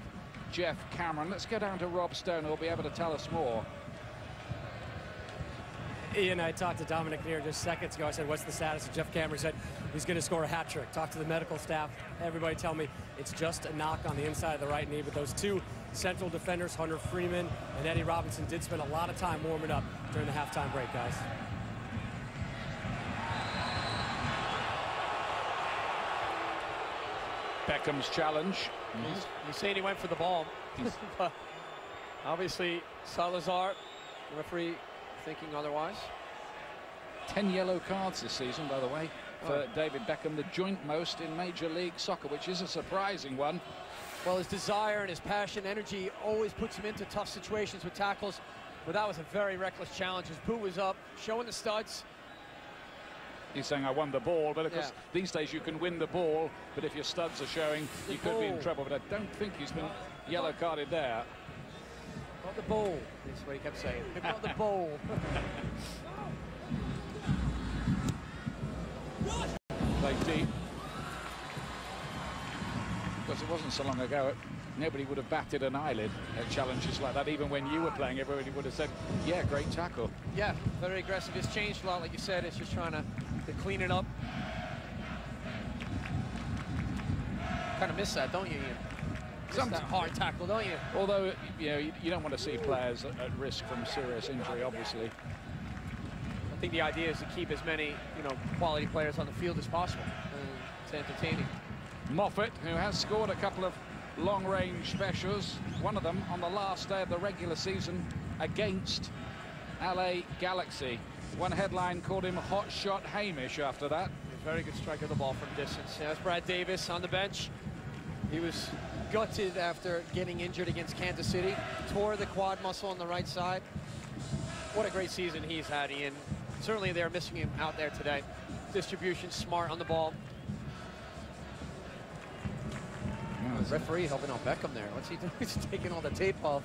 Jeff Cameron? Let's go down to Rob Stone, who'll be able to tell us more. Ian, I talked to Dominic Neer just seconds ago. I said, what's the status of Jeff Cameron? He said he's going to score a hat trick. Talked to the medical staff. Everybody tell me it's just a knock on the inside of the right knee. But those two central defenders, Hunter Freeman and Eddie Robinson, did spend a lot of time warming up during the halftime break, guys. Beckham's challenge. He's saying he went for the ball. But obviously, Salazar, the referee, thinking otherwise. 10 yellow cards this season, by the way, for David Beckham, the joint most in Major League Soccer, which is a surprising one. Well, his desire and his passion, energy always puts him into tough situations with tackles, but that was a very reckless challenge. His boot was up, showing the studs. He's saying, I won the ball, but of course, these days you can win the ball, but if your studs are showing, you could be in trouble. But I don't think he's been yellow carded there. Not the ball, is what he kept saying. Not the ball. Play deep. Because it wasn't so long ago, nobody would have batted an eyelid at challenges like that. Even when you were playing, everybody would have said, yeah, great tackle. Yeah, very aggressive. It's changed a lot, like you said. It's just trying to clean it up. Kind of miss that, don't you, Ian? That hard tackle, don't you? Although, you know, you don't want to see players at risk from serious injury, obviously. I think the idea is to keep as many, you know, quality players on the field as possible. It's entertaining. Moffat, who has scored a couple of long-range specials, one of them on the last day of the regular season against LA Galaxy. One headline called him Hot Shot Hamish after that. Very good strike of the ball from distance. There's Brad Davis on the bench. He was gutted after getting injured against Kansas City. Tore the quad muscle on the right side. What a great season he's had, Ian. Certainly they're missing him out there today. Distribution smart on the ball. The referee helping out Beckham there. What's he doing? He's taking all the tape off.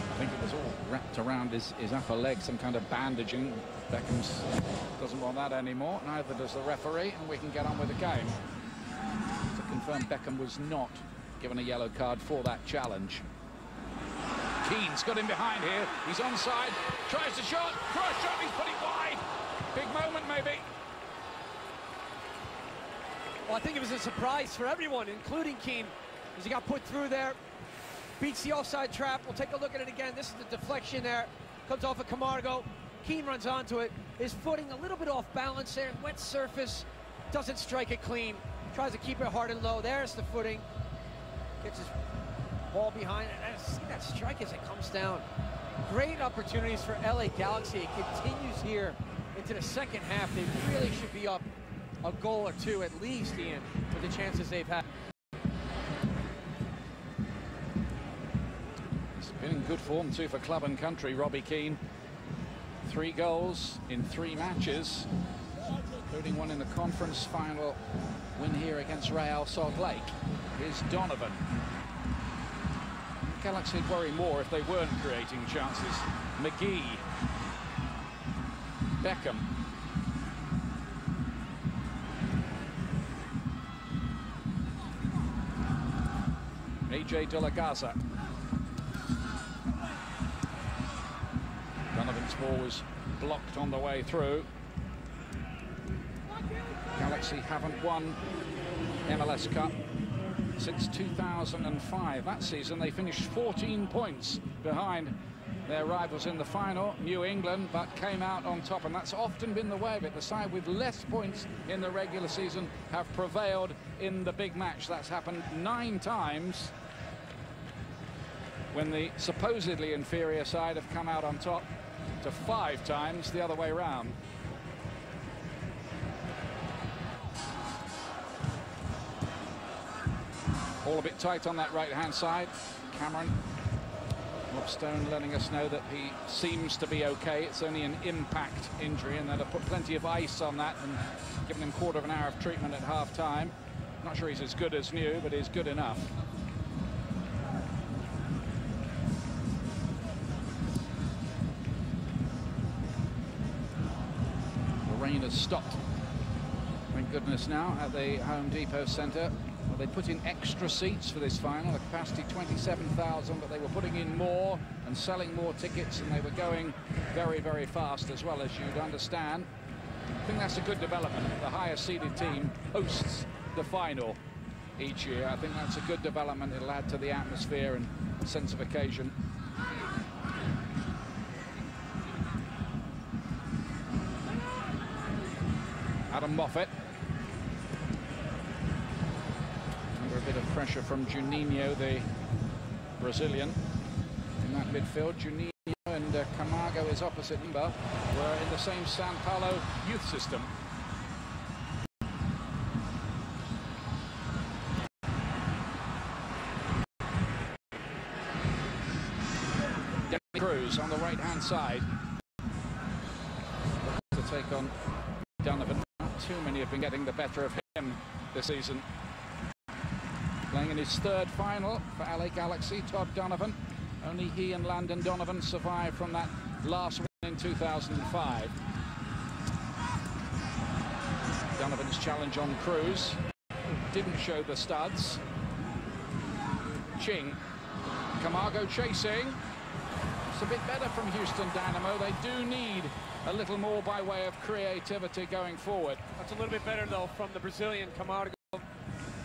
I think it was all wrapped around his upper leg, some kind of bandaging. Beckham doesn't want that anymore, neither does the referee, and we can get on with the game. To confirm, Beckham was not given a yellow card for that challenge. Keane's got him behind here. He's onside, tries to shot, cross shot, he's put it wide. Big moment, maybe. Well, I think it was a surprise for everyone, including Keane, as he got put through there. Beats the offside trap. We'll take a look at it again. This is the deflection there. Comes off of Camargo. Keane runs onto it. His footing a little bit off balance there. Wet surface. Doesn't strike it clean. Tries to keep it hard and low. There's the footing. Gets his ball behind it. See that strike as it comes down. great opportunities for LA Galaxy. It continues here into the second half. They really should be up a goal or two at least, Ian, with the chances they've had. It's been in good form too for club and country, Robbie Keane. 3 goals in 3 matches, including one in the conference final win here against Real Salt Lake. Here's Donovan. Galaxy would worry more if they weren't creating chances. McGee. Beckham. AJ De La Garza. Donovan's ball was blocked on the way through. Galaxy haven't won MLS Cup since 2005. That season they finished 14 points behind their rivals in the final, New England, but came out on top, and that's often been the way of it. The side with less points in the regular season have prevailed in the big match. That's happened 9 times when the supposedly inferior side have come out on top, to 5 times the other way round. All a bit tight on that right-hand side. Cameron, Rob Stone letting us know that he seems to be okay. It's only an impact injury, and they'll have put plenty of ice on that and given him quarter of an hour of treatment at half-time. Not sure he's as good as new, but he's good enough. The rain has stopped, thank goodness, now at the Home Depot Centre. Well, they put in extra seats for this final, the capacity 27,000, but they were putting in more and selling more tickets, and they were going very, very fast as well, as you'd understand. I think that's a good development. The higher seeded team hosts the final each year. I think that's a good development. It'll add to the atmosphere and sense of occasion. Adam Moffat. Under a bit of pressure from Juninho, the Brazilian. In that midfield, Juninho and Camargo, is opposite number, were in the same Sao Paulo youth system. Cruz on the right-hand side to take on Donovan. Not too many have been getting the better of him this season. Playing in his 3rd final for LA Galaxy, Todd Donovan. Only he and Landon Donovan survived from that last win in 2005. Donovan's challenge on Cruz didn't show the studs. Ching. Camargo chasing. It's a bit better from Houston Dynamo. They do need a little more by way of creativity going forward. That's a little bit better, though, from the Brazilian Camargo.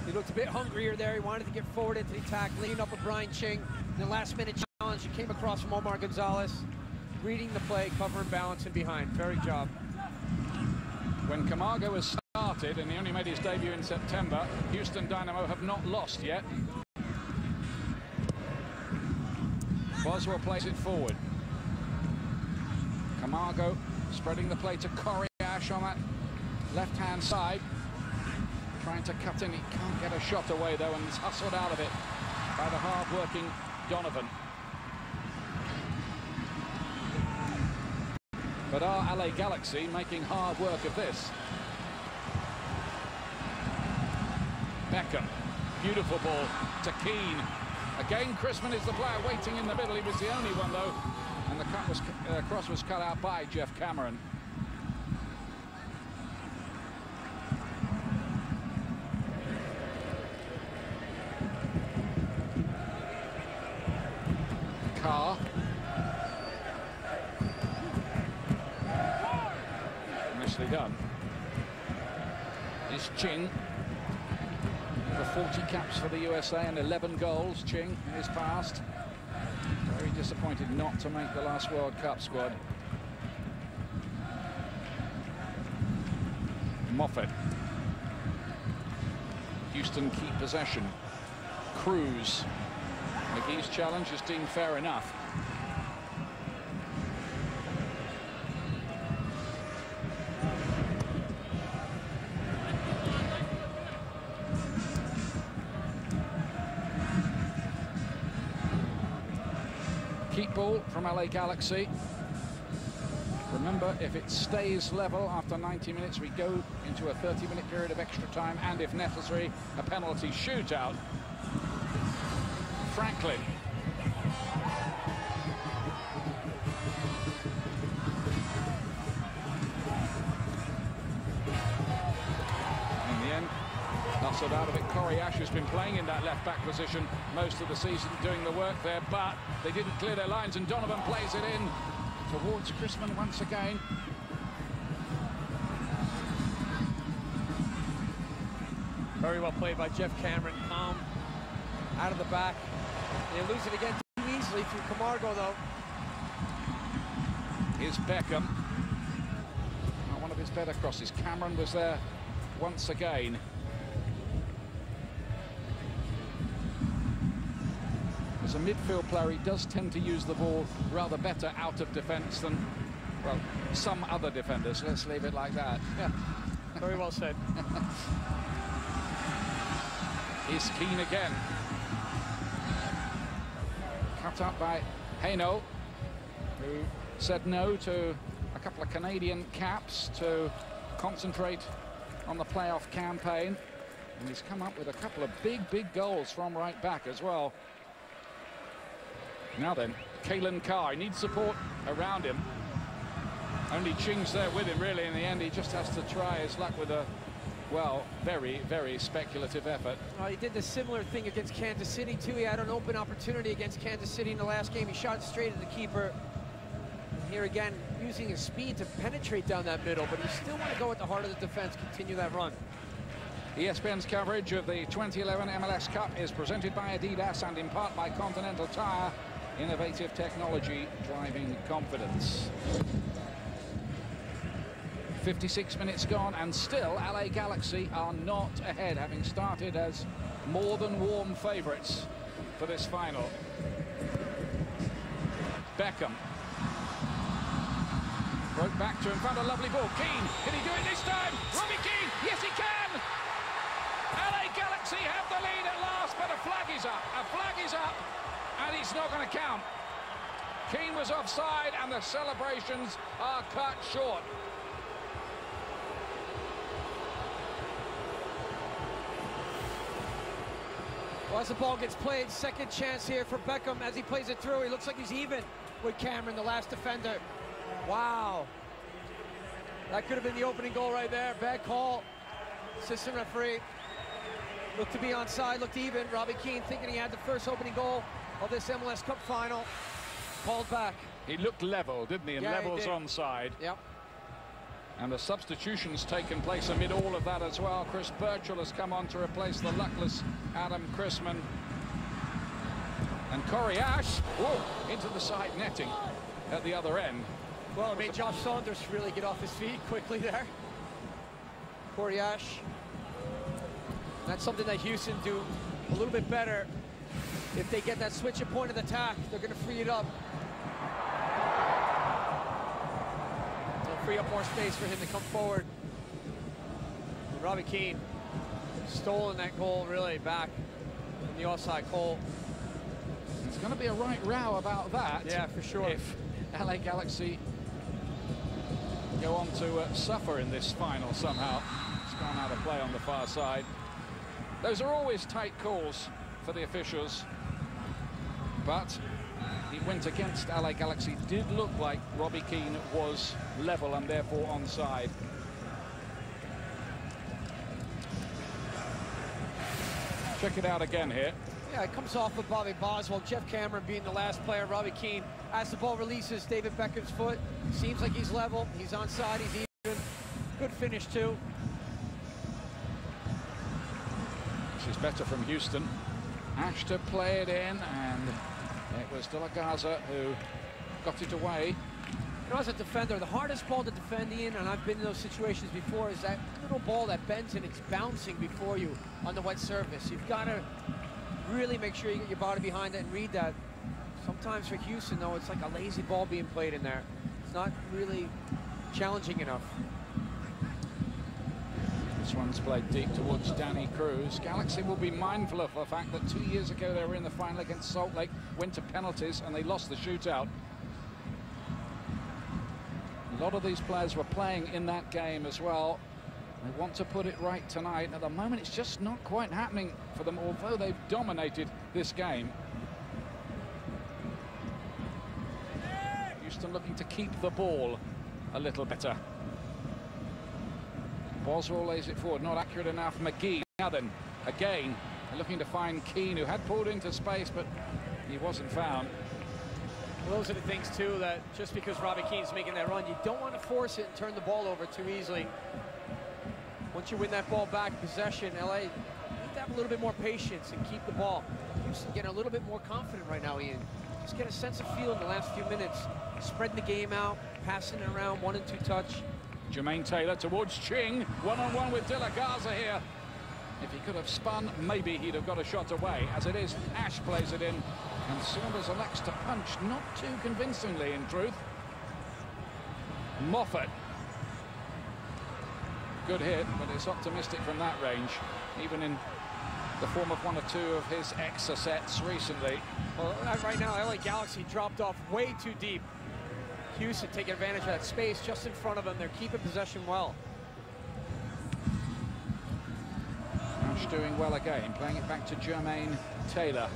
He looked a bit hungrier there. He wanted to get forward into the attack, leading up with Brian Ching. In the last-minute challenge, he came across from Omar Gonzalez, reading the play, covering, balance, and behind. Very job. When Camargo has started, and he only made his debut in September, Houston Dynamo have not lost yet. Boswell plays it forward. Camargo spreading the play to Coriash on that left-hand side. Trying to cut in. He can't get a shot away, though, and is hustled out of it by the hard-working Donovan. But are LA Galaxy making hard work of this? Beckham. Beautiful ball to Keane. Again, Chrisman is the player waiting in the middle. He was the only one, though, and the cross was cut out by Jeff Cameron. Carr. Nicely done. Is Ching. Over 40 caps for the USA and 11 goals, Ching, in his past. Very disappointed not to make the last World Cup squad. Moffat. Houston keep possession. Cruz. McGee's challenge is deemed fair enough. white ball from LA Galaxy. Remember, if it stays level after 90 minutes, we go into a 30-minute period of extra time, and if necessary, a penalty shootout. Franklin. In the end, hustled out of it. Corey Ash has been playing in that left-back position most of the season, doing the work there, but they didn't clear their lines, and Donovan plays it in towards Chrisman once again. Very well played by Jeff Cameron. Calm, out of the back. They lose it again too easily through Camargo, though. Here's Beckham. One of his better crosses. Cameron was there once again. As a midfield player, he does tend to use the ball rather better out of defence than, well, some other defenders. Let's leave it like that. Yeah. Very well said. Here's Keane again. Cut up by Haino, who said no to a couple of Canadian caps to concentrate on the playoff campaign. And he's come up with a couple of big goals from right back as well. Now then, Kalen Carr needs support around him. Only Ching's there with him, really. In the end, he just has to try his luck with a, well, very speculative effort. He did the similar thing against Kansas City, too. He had an open opportunity against Kansas City in the last game. He shot straight at the keeper. And here again, using his speed to penetrate down that middle, but he still want to go at the heart of the defense, continue that run. ESPN's coverage of the 2011 MLS Cup is presented by Adidas and in part by Continental Tire. Innovative technology driving confidence. 56 minutes gone, and still LA Galaxy are not ahead, having started as more than warm favourites for this final. Beckham broke back to him, found a lovely ball. Keane, can he do it this time? Robbie Keane, yes he can! LA Galaxy have the lead at last, but a flag is up. A flag is up, and it's not going to count. Keane was offside, and the celebrations are cut short. Well, as the ball gets played, second chance here for Beckham as he plays it through. He looks like he's even with Cameron, the last defender. Wow. That could have been the opening goal right there. Bad call. Assistant referee looked to be onside, looked even. Robbie Keane thinking he had the first opening goal of this MLS Cup final. Called back. He looked level, didn't he? And yeah, level's onside. Yep. And the substitution's taken place amid all of that as well. Chris Birchall has come on to replace the luckless Adam Chrisman. And Corey Ash, whoa, into the side netting at the other end. Well, it made Josh Saunders really get off his feet quickly there. Corey Ash. That's something that Houston do a little bit better. If they get that switch at point of attack, they're going to free it up. They'll free up more space for him to come forward. And Robbie Keane stolen that goal really back from the offside goal. There's going to be a right row about that. Yeah, for sure. If LA Galaxy go on to suffer in this final somehow. It's gone out of play on the far side. Those are always tight calls for the officials, but he went against LA Galaxy. Did look like Robbie Keane was level and therefore onside. Check it out again here. Yeah, it comes off with Bobby Boswell. Jeff Cameron being the last player. Robbie Keane, as the ball releases, David Beckham's foot. Seems like he's level. He's onside. He's even. Good finish, too. This is better from Houston. Ash to play it in, and it was De La Garza who got it away. You know, as a defender, the hardest ball to defend in, and I've been in those situations before, is that little ball that bends and it's bouncing before you on the wet surface. You've got to really make sure you get your body behind it and read that. Sometimes for Houston, though, it's like a lazy ball being played in there. It's not really challenging enough. This one's played deep towards Danny Cruz. Galaxy will be mindful of the fact that 2 years ago they were in the final against Salt Lake, went to penalties, and they lost the shootout. A lot of these players were playing in that game as well. They want to put it right tonight. At the moment, it's just not quite happening for them, although they've dominated this game. Houston looking to keep the ball a little better. Boswell lays it forward, not accurate enough. McGee, now then, again, they're looking to find Keane, who had pulled into space, but he wasn't found. Well, those are the things, too, that just because Robbie Keane's making that run, you don't want to force it and turn the ball over too easily. Once you win that ball back, possession, LA, you need to have a little bit more patience and keep the ball. Houston getting a little bit more confident right now, Ian. Just get a sense of feel in the last few minutes. Spreading the game out, passing it around, 1 and 2 touch. Jermaine Taylor towards Ching, one-on-one with De La Garza here. If he could have spun, maybe he'd have got a shot away. As it is, Ash plays it in, and Saunders elects to punch, not too convincingly in truth. Moffat. Good hit, but it's optimistic from that range, even in the form of 1 or 2 of his extra sets recently. Well, right now, LA Galaxy dropped off way too deep. Houston taking advantage of that space just in front of them. They're keeping possession well. Ash doing well again, playing it back to Jermaine Taylor.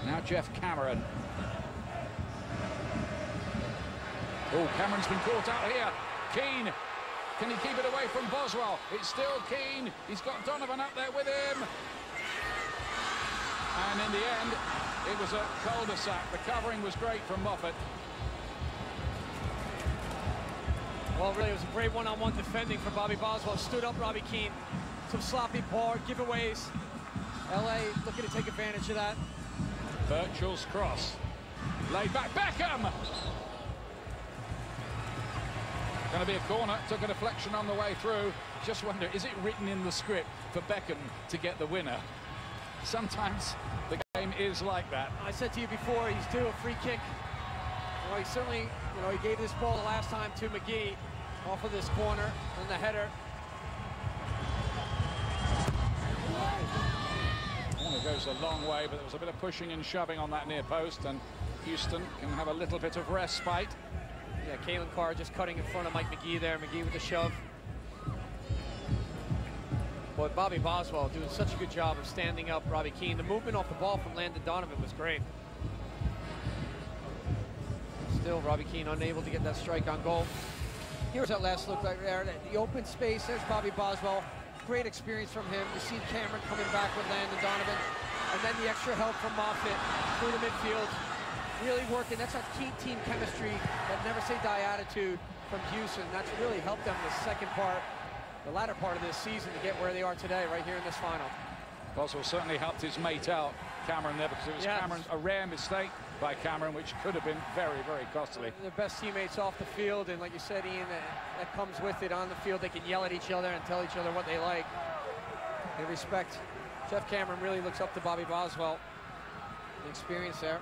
Now Jeff Cameron. Oh, Cameron's been caught out here. Keane. Can he keep it away from Boswell? It's still Keane. He's got Donovan up there with him. And in the end, it was a cul-de-sac. The covering was great from Moffat. Well, really, it was a great one-on-one defending from Bobby Boswell. Stood up Robbie Keane. Some sloppy ball giveaways. LA looking to take advantage of that. Birchall's cross. Laid back. Beckham! Going to be a corner. Took a deflection on the way through. Just wonder, is it written in the script for Beckham to get the winner? Sometimes the game is like that. I said to you before, he's due a free kick. Well, he certainly, he gave this ball the last time to McGee off of this corner and the header. Corner goes a long way, but there was a bit of pushing and shoving on that near post, and Houston can have a little bit of respite. Yeah, Kalen Carr just cutting in front of Mike McGee there. McGee with the shove. Boy, Bobby Boswell doing such a good job of standing up Robbie Keane. The movement off the ball from Landon Donovan was great. Still, Robbie Keane unable to get that strike on goal. Here's that last look right there. The open space, there's Bobby Boswell. Great experience from him. You see Cameron coming back with Landon Donovan. And then the extra help from Moffat through the midfield. Really working. That's that key team chemistry, that never say die attitude from Houston. That's really helped them the second part, the latter part of this season, to get where they are today, right here in this final. Boswell certainly helped his mate out, Cameron, there, because it was Cameron, a rare mistake by Cameron, which could have been very, very costly. Their best teammates off the field, and like you said, Ian, that comes with it on the field. They can yell at each other and tell each other what they like. They respect. Jeff Cameron really looks up to Bobby Boswell. The experience there.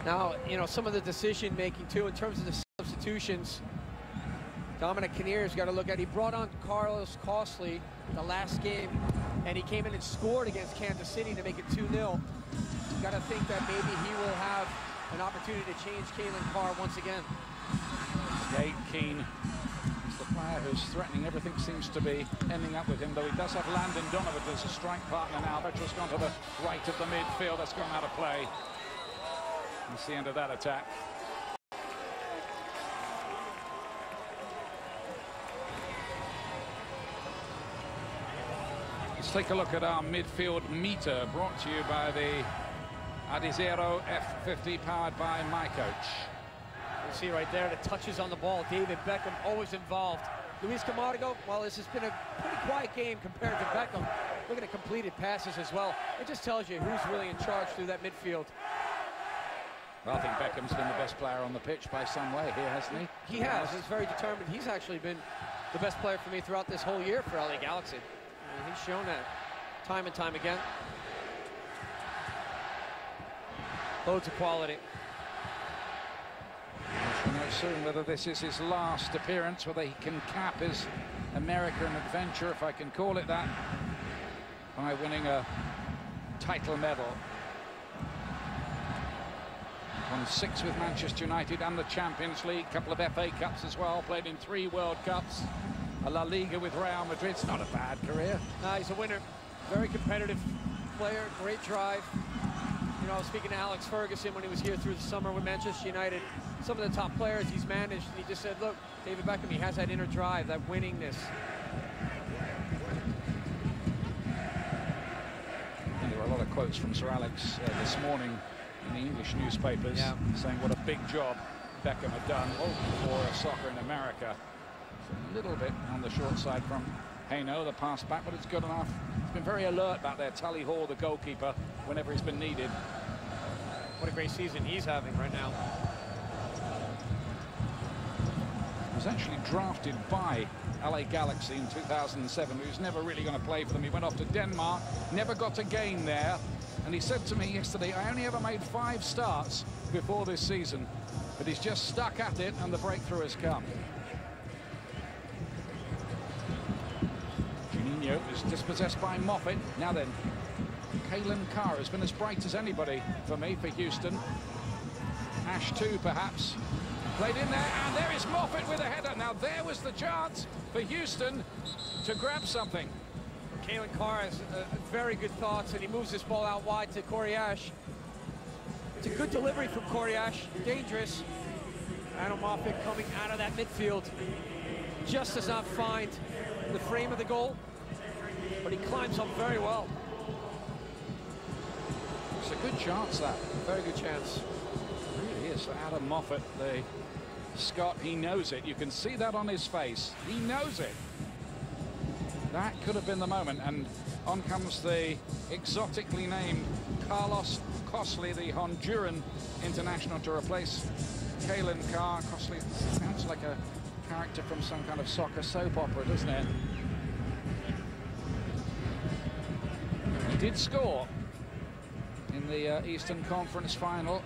Now, some of the decision making too in terms of the substitutions. Dominic Kinnear's got to look at. He brought on Carlos Costley the last game, and he came in and scored against Kansas City to make it 2-0. Got to think that maybe he will have an opportunity to change Kalen Carr once again. Gabe Keane is the player who's threatening. Everything seems to be ending up with him, though he does have Landon Donovan as a strike partner now. Bertrell's gone to the right of the midfield. That's gone out of play. That's the end of that attack. Let's take a look at our midfield meter, brought to you by the Adizero F50, powered by my coach. You see right there the touches on the ball. David Beckham always involved. Luis Camargo, well, this has been a pretty quiet game compared to Beckham. Look at the completed passes as well. It just tells you who's really in charge through that midfield. Well, I think Beckham's been the best player on the pitch by some way here, hasn't he? He has. He's very determined. He's actually been the best player for me throughout this whole year for LA Galaxy. I mean, he's shown that time and time again. Loads of quality. You know, soon whether this is his last appearance, whether he can cap his American adventure, if I can call it that, by winning a title medal. Won 6 with Manchester United and the Champions League, couple of FA Cups as well, played in 3 World Cups, a La Liga with Real Madrid. It's not a bad career. He's a winner, very competitive player, great drive. You know, I was speaking to Alex Ferguson when he was here through the summer with Manchester United. Some of the top players he's managed, and he just said, look, David Beckham, he has that inner drive, that winningness. And there were a lot of quotes from Sir Alex this morning in the English newspapers, saying what a big job Beckham had done for soccer in America. It's a little bit on the short side from Haino, the pass back, but it's good enough. He's been very alert back there, Tally Hall, the goalkeeper, whenever he's been needed. What a great season he's having right now. He was actually drafted by LA Galaxy in 2007. He was never really going to play for them. He went off to Denmark, never got a game there. And he said to me yesterday, I only ever made 5 starts before this season, but he's just stuck at it, and the breakthrough has come. Juninho is dispossessed by Moffat. Now then, Kalen Carr has been as bright as anybody for me for Houston. Ash too, perhaps. Played in there, and there is Moffat with a header. Now there was the chance for Houston to grab something. Kalen Carr has very good thoughts, and he moves this ball out wide to Corey Ash. It's a good delivery from Corey Ash, dangerous. Adam Moffat coming out of that midfield. Just does not find the frame of the goal, but he climbs up very well. It's a good chance, that. Very good chance. It really is for Adam Moffat, the Scot. He knows it. You can see that on his face. He knows it. That could have been the moment, and on comes the exotically named Carlos Cosley, the Honduran international, to replace Kalen Carr. Cosley sounds like a character from some kind of soccer soap opera, doesn't it? He did score in the Eastern Conference final,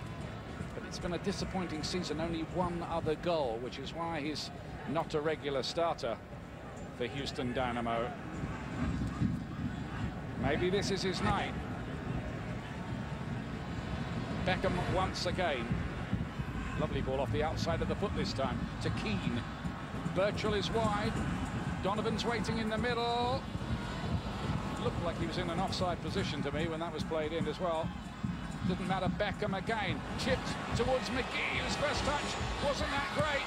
but it's been a disappointing season. Only 1 other goal, which is why he's not a regular starter for Houston Dynamo. Maybe this is his night. Beckham once again. Lovely ball off the outside of the foot this time to Keane. Birchall is wide. Donovan's waiting in the middle. Looked like he was in an offside position to me when that was played in as well. Didn't matter. Beckham again. Chipped towards McGee, whose first touch wasn't that great.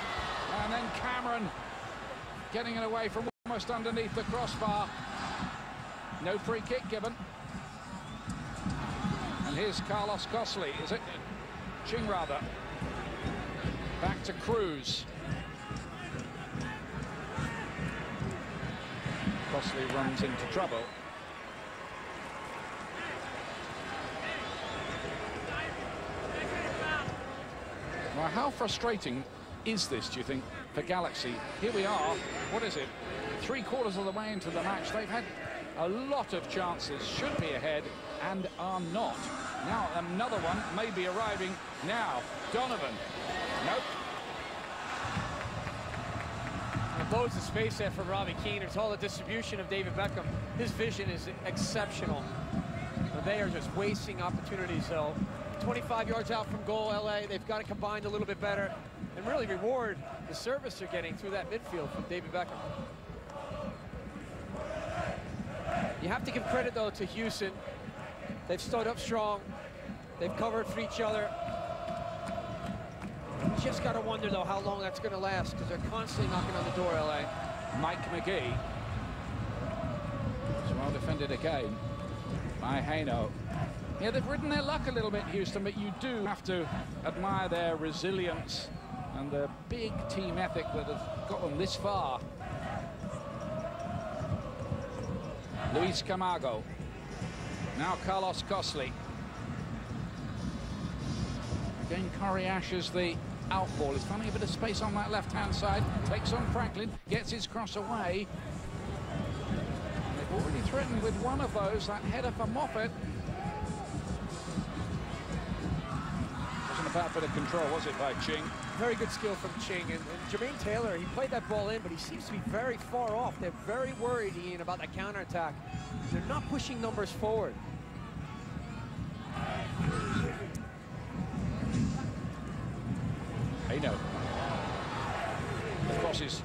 And then Cameron getting it away from almost underneath the crossbar. No free kick given. And here's Carlos Cosley, is it? Ching, rather. Back to Cruz. Cosley runs into trouble. Well, how frustrating is this, do you think, for Galaxy? Here we are, what is it? 3/4 of the way into the match. They've had a lot of chances, should be ahead, and are not. Now another one may be arriving now. Donovan. Nope. And loads of space there for Robbie Keane. It's all the distribution of David Beckham. His vision is exceptional. But they are just wasting opportunities, though. 25 yards out from goal, LA. They've got to combine a little bit better and really reward the service they're getting through that midfield from David Beckham. You have to give credit, though, to Houston. They've stood up strong. They've covered for each other. You just got to wonder, though, how long that's going to last, because they're constantly knocking on the door, LA. Mike McGee. It's well defended again by Haino. Yeah, they've ridden their luck a little bit, Houston, but you do have to admire their resilience and the big team ethic that has got them this far. Luis Camargo. Now Carlos Cosley. Again, Corey Ash is the outball. He's finding a bit of space on that left-hand side. Takes on Franklin, gets his cross away. They've already threatened with one of those, that header for Moffat. Wasn't a bad bit of control, was it, by Ching? Very good skill from Ching. And Jermaine Taylor, he played that ball in, but he seems to be very far off. They're very worried, Ian, about that counterattack. They're not pushing numbers forward. Haino. The crosses.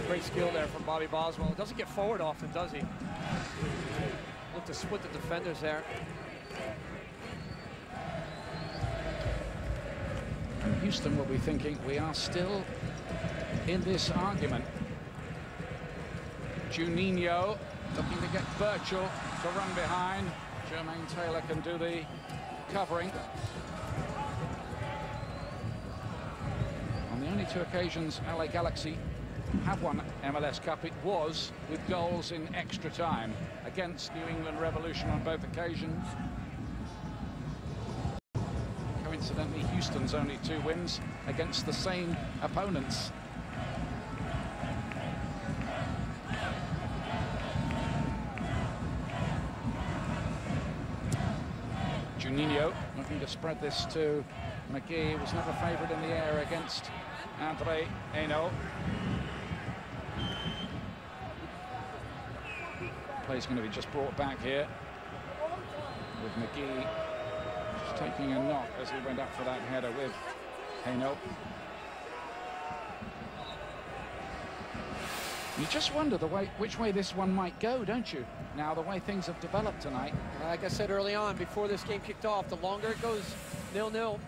Great skill there from Bobby Boswell. Doesn't get forward often, does he? Look to split the defenders there. And Houston will be thinking, we are still in this argument. Juninho looking to get Birchall to run behind. Jermaine Taylor can do the covering. On the only 2 occasions LA Galaxy have won MLS Cup, it was with goals in extra time against New England Revolution on both occasions. Coincidentally, Houston's only 2 wins against the same opponents. Juninho looking to spread this to McGee. Was never favoured in the air against Andre Haino. Play's going to be just brought back here with McGee just taking a knock as he went up for that header with Haino. You just wonder which way this one might go, don't you? Now, the way things have developed tonight. Like I said early on, before this game kicked off, the longer it goes 0-0,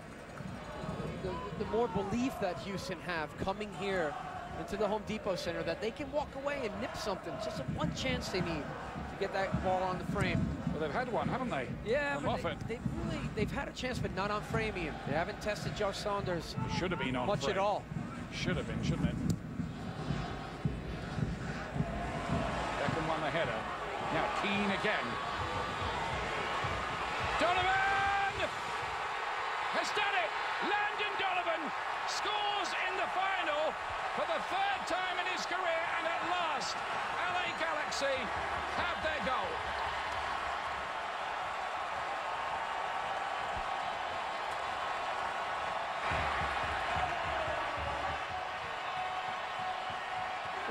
the more belief that Houston have coming here into the Home Depot Center that they can walk away and nip something. Just one chance they need to get that ball on the frame. Well, they've had one, haven't they? Yeah, but they've had a chance, but not on frame, Ian. They haven't tested Josh Saunders. It should have been on much frame. At all. Should have been, shouldn't it? Beckham won the header. Now Keane again. Donovan has done it. Landon Donovan scores in the final for the 3rd time in his career, and at last LA Galaxy have their goal.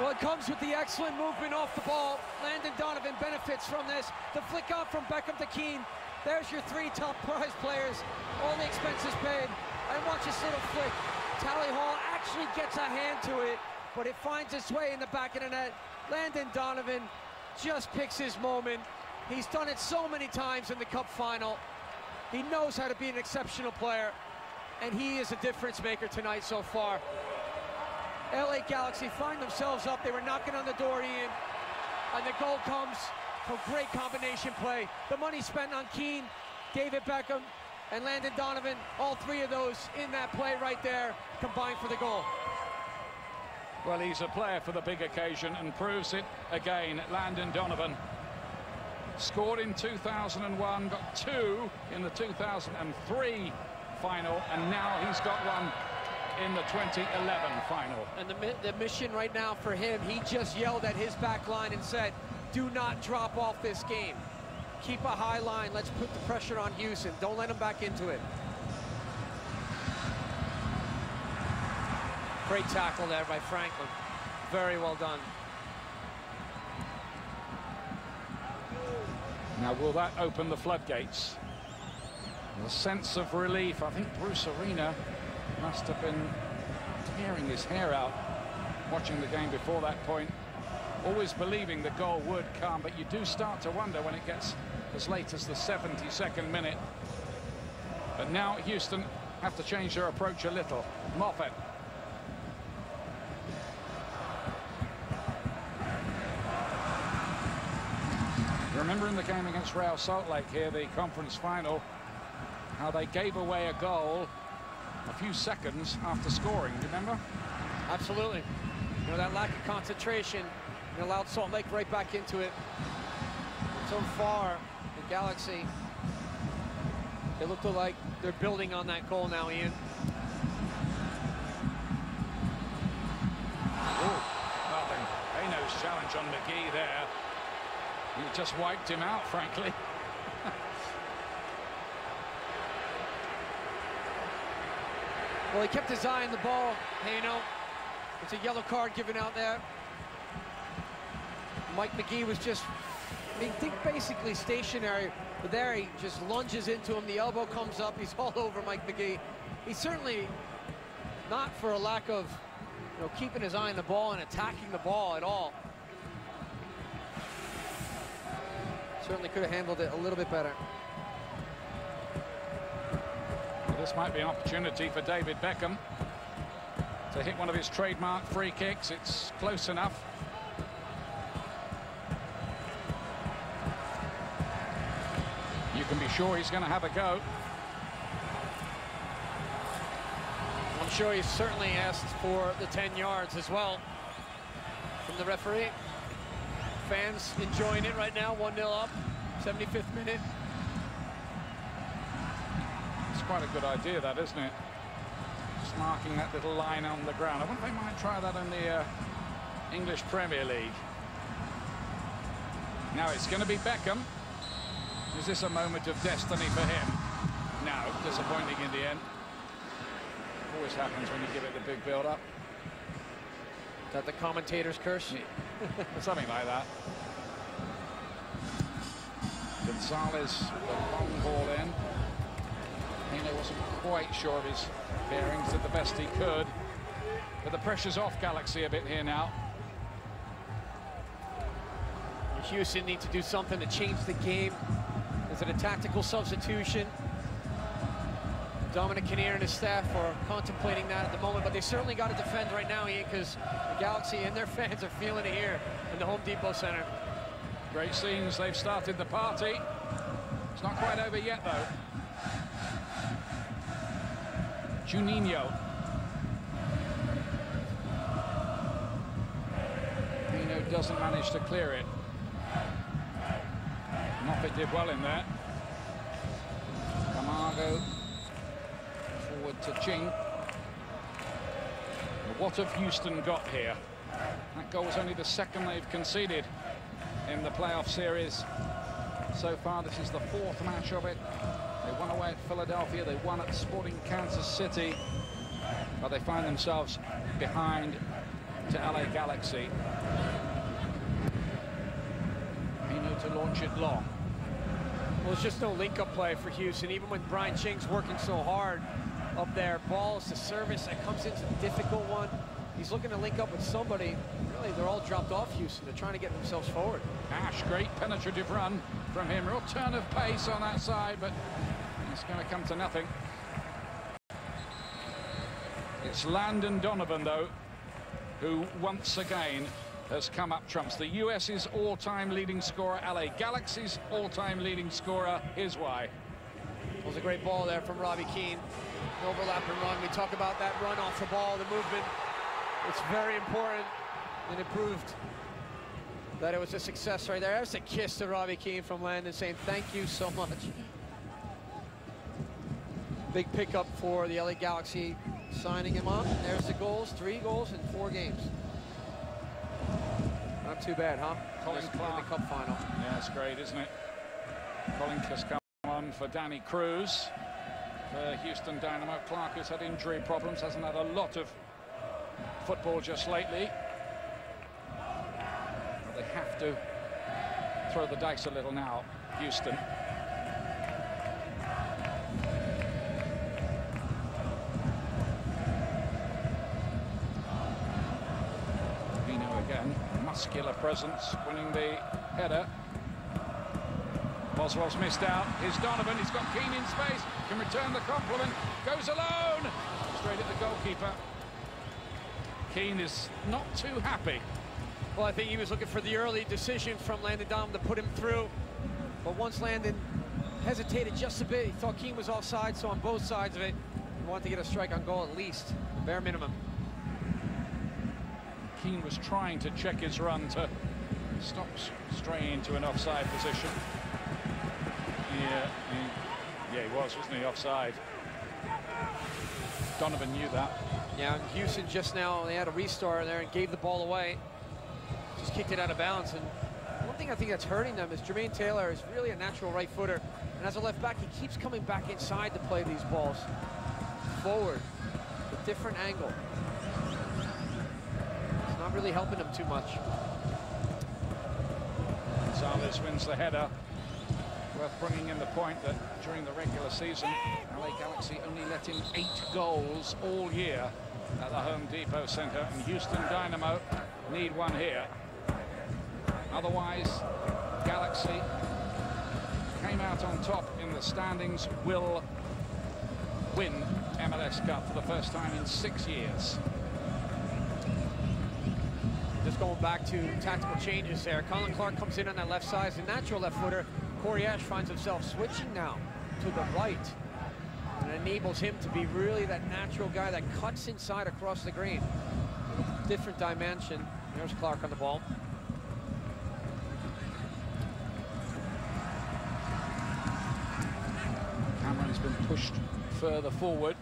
Well, it comes with the excellent movement off the ball. Landon Donovan benefits from this. The flick out from Beckham to Keane. There's your 3 top prize players. All the expenses paid. And watch this little flick. Tally Hall actually gets a hand to it, but it finds its way in the back of the net. Landon Donovan just picks his moment. He's done it so many times in the Cup final. He knows how to be an exceptional player, and he is a difference maker tonight so far. LA Galaxy find themselves up. They were knocking on the door, Ian, and the goal comes from great combination play. The money spent on Keane, David Beckham, and Landon Donovan, all 3 of those in that play right there, combined for the goal. Well, he's a player for the big occasion and proves it again. Landon Donovan scored in 2001, got 2 in the 2003 final, and now he's got 1 in the 2011 final. And the mission right now for him, he just yelled at his back line and said, do not drop off this game. Keep a high line. Let's put the pressure on Houston. Don't let them back into it. Great tackle there by Franklin. Very well done. Now, will that open the floodgates? A sense of relief. I think Bruce Arena must have been tearing his hair out watching the game before that point, always believing the goal would come, but you do start to wonder when it gets as late as the 72nd minute. But now Houston have to change their approach a little. Moffat. Remember in the game against Real Salt Lake here, the conference final, how they gave away a goal a few seconds after scoring, do you remember? Absolutely. You know, that lack of concentration allowed Salt Lake right back into it. So far, the Galaxy, they look like they're building on that goal now, Ian. Oh, nothing. Haino's challenge on McGee there. He just wiped him out, frankly. Well, he kept his eye on the ball. Hey, you know, it's a yellow card given out there. Mike McGee was just, I think basically stationary, but there he just lunges into him. The elbow comes up. He's all over Mike McGee. He's certainly not for a lack of, you know, keeping his eye on the ball and attacking the ball at all. Certainly could have handled it a little bit better. Well, this might be an opportunity for David Beckham to hit one of his trademark free kicks. It's close enough. You can be sure he's going to have a go. I'm sure he certainly asked for the 10 yards as well from the referee. Fans enjoying it right now, 1-0 up, 75th minute. It's quite a good idea, that, isn't it? Just marking that little line on the ground. I wonder if they might try that in the English Premier League. Now it's going to be Beckham. Is this a moment of destiny for him? No, disappointing in the end. Always happens when you give it the big build-up. Is that the commentator's curse? Yeah. Something like that. Gonzalez, the long ball in. Hino wasn't quite sure of his bearings, did the best he could. But the pressure's off Galaxy a bit here now. Houston need to do something to change the game. Is it a tactical substitution? Dominic Kinnear and his staff are contemplating that at the moment, but they certainly got to defend right now, Ian, because the Galaxy and their fans are feeling it here in the Home Depot Center. Great scenes, they've started the party. It's not quite over yet, though. Juninho. Pino doesn't manage to clear it. Moffat did well in there. Camargo forward to Ching. What have Houston got here? That goal was only the second they've conceded in the playoff series. So far, this is the fourth match of it. They won away at Philadelphia, they won at Sporting Kansas City, but they find themselves behind to LA Galaxy. Pino to launch it long. Well, there's just no link-up play for Houston, even when Brian Ching's working so hard up there. Balls to service, that comes into the difficult one. He's looking to link up with somebody. Really, they're all dropped off Houston. They're trying to get themselves forward. Ash, great penetrative run from him. Real turn of pace on that side, but it's going to come to nothing. It's Landon Donovan, though, who once again has come up trumps. The US's all-time leading scorer, LA Galaxy's all-time leading scorer. Here's why. It was a great ball there from Robbie Keane. An overlapping run. We talk about that run off the ball, the movement. It's very important, and it proved that it was a success right there. There's a kiss to Robbie Keane from Landon saying thank you so much. Big pickup for the LA Galaxy, signing him up. There's the goals, 3 goals in 4 games. Not too bad, huh? Colin Clark. In the Cup final. Yeah, it's great, isn't it? Colin has come on for Danny Cruz. For Houston Dynamo, Clark has had injury problems, hasn't had a lot of football just lately. But they have to throw the dice a little now, Houston. Again, muscular presence, winning the header. Boswell's missed out. Here's Donovan, he's got Keane in space, can return the compliment, goes alone! Straight at the goalkeeper. Keane is not too happy. Well, I think he was looking for the early decision from Landon Donovan to put him through. But once Landon hesitated just a bit, he thought Keane was offside, so on both sides of it, he wanted to get a strike on goal at least, bare minimum. Keane was trying to check his run to stop straying into an offside position. Yeah, he was, wasn't he, offside? Donovan knew that. Yeah, and Houston just now, they had a restart there and gave the ball away. Just kicked it out of bounds. And one thing I think that's hurting them is Jermaine Taylor is really a natural right footer. And as a left back, he keeps coming back inside to play these balls forward. different angle. It's not really helping him too much. Gonzalez wins the header. Worth bringing in the point that during the regular season, LA Galaxy only let in 8 goals all year at the Home Depot Center, and Houston Dynamo need one here. Otherwise, Galaxy came out on top in the standings, will win MLS Cup for the first time in 6 years. Just going back to tactical changes there. Colin Clark comes in on that left side, the natural left footer. Corey Ash finds himself switching now to the right, and enables him to be really that natural guy that cuts inside across the green. Different dimension. There's Clark on the ball. Cameron's been pushed further forward,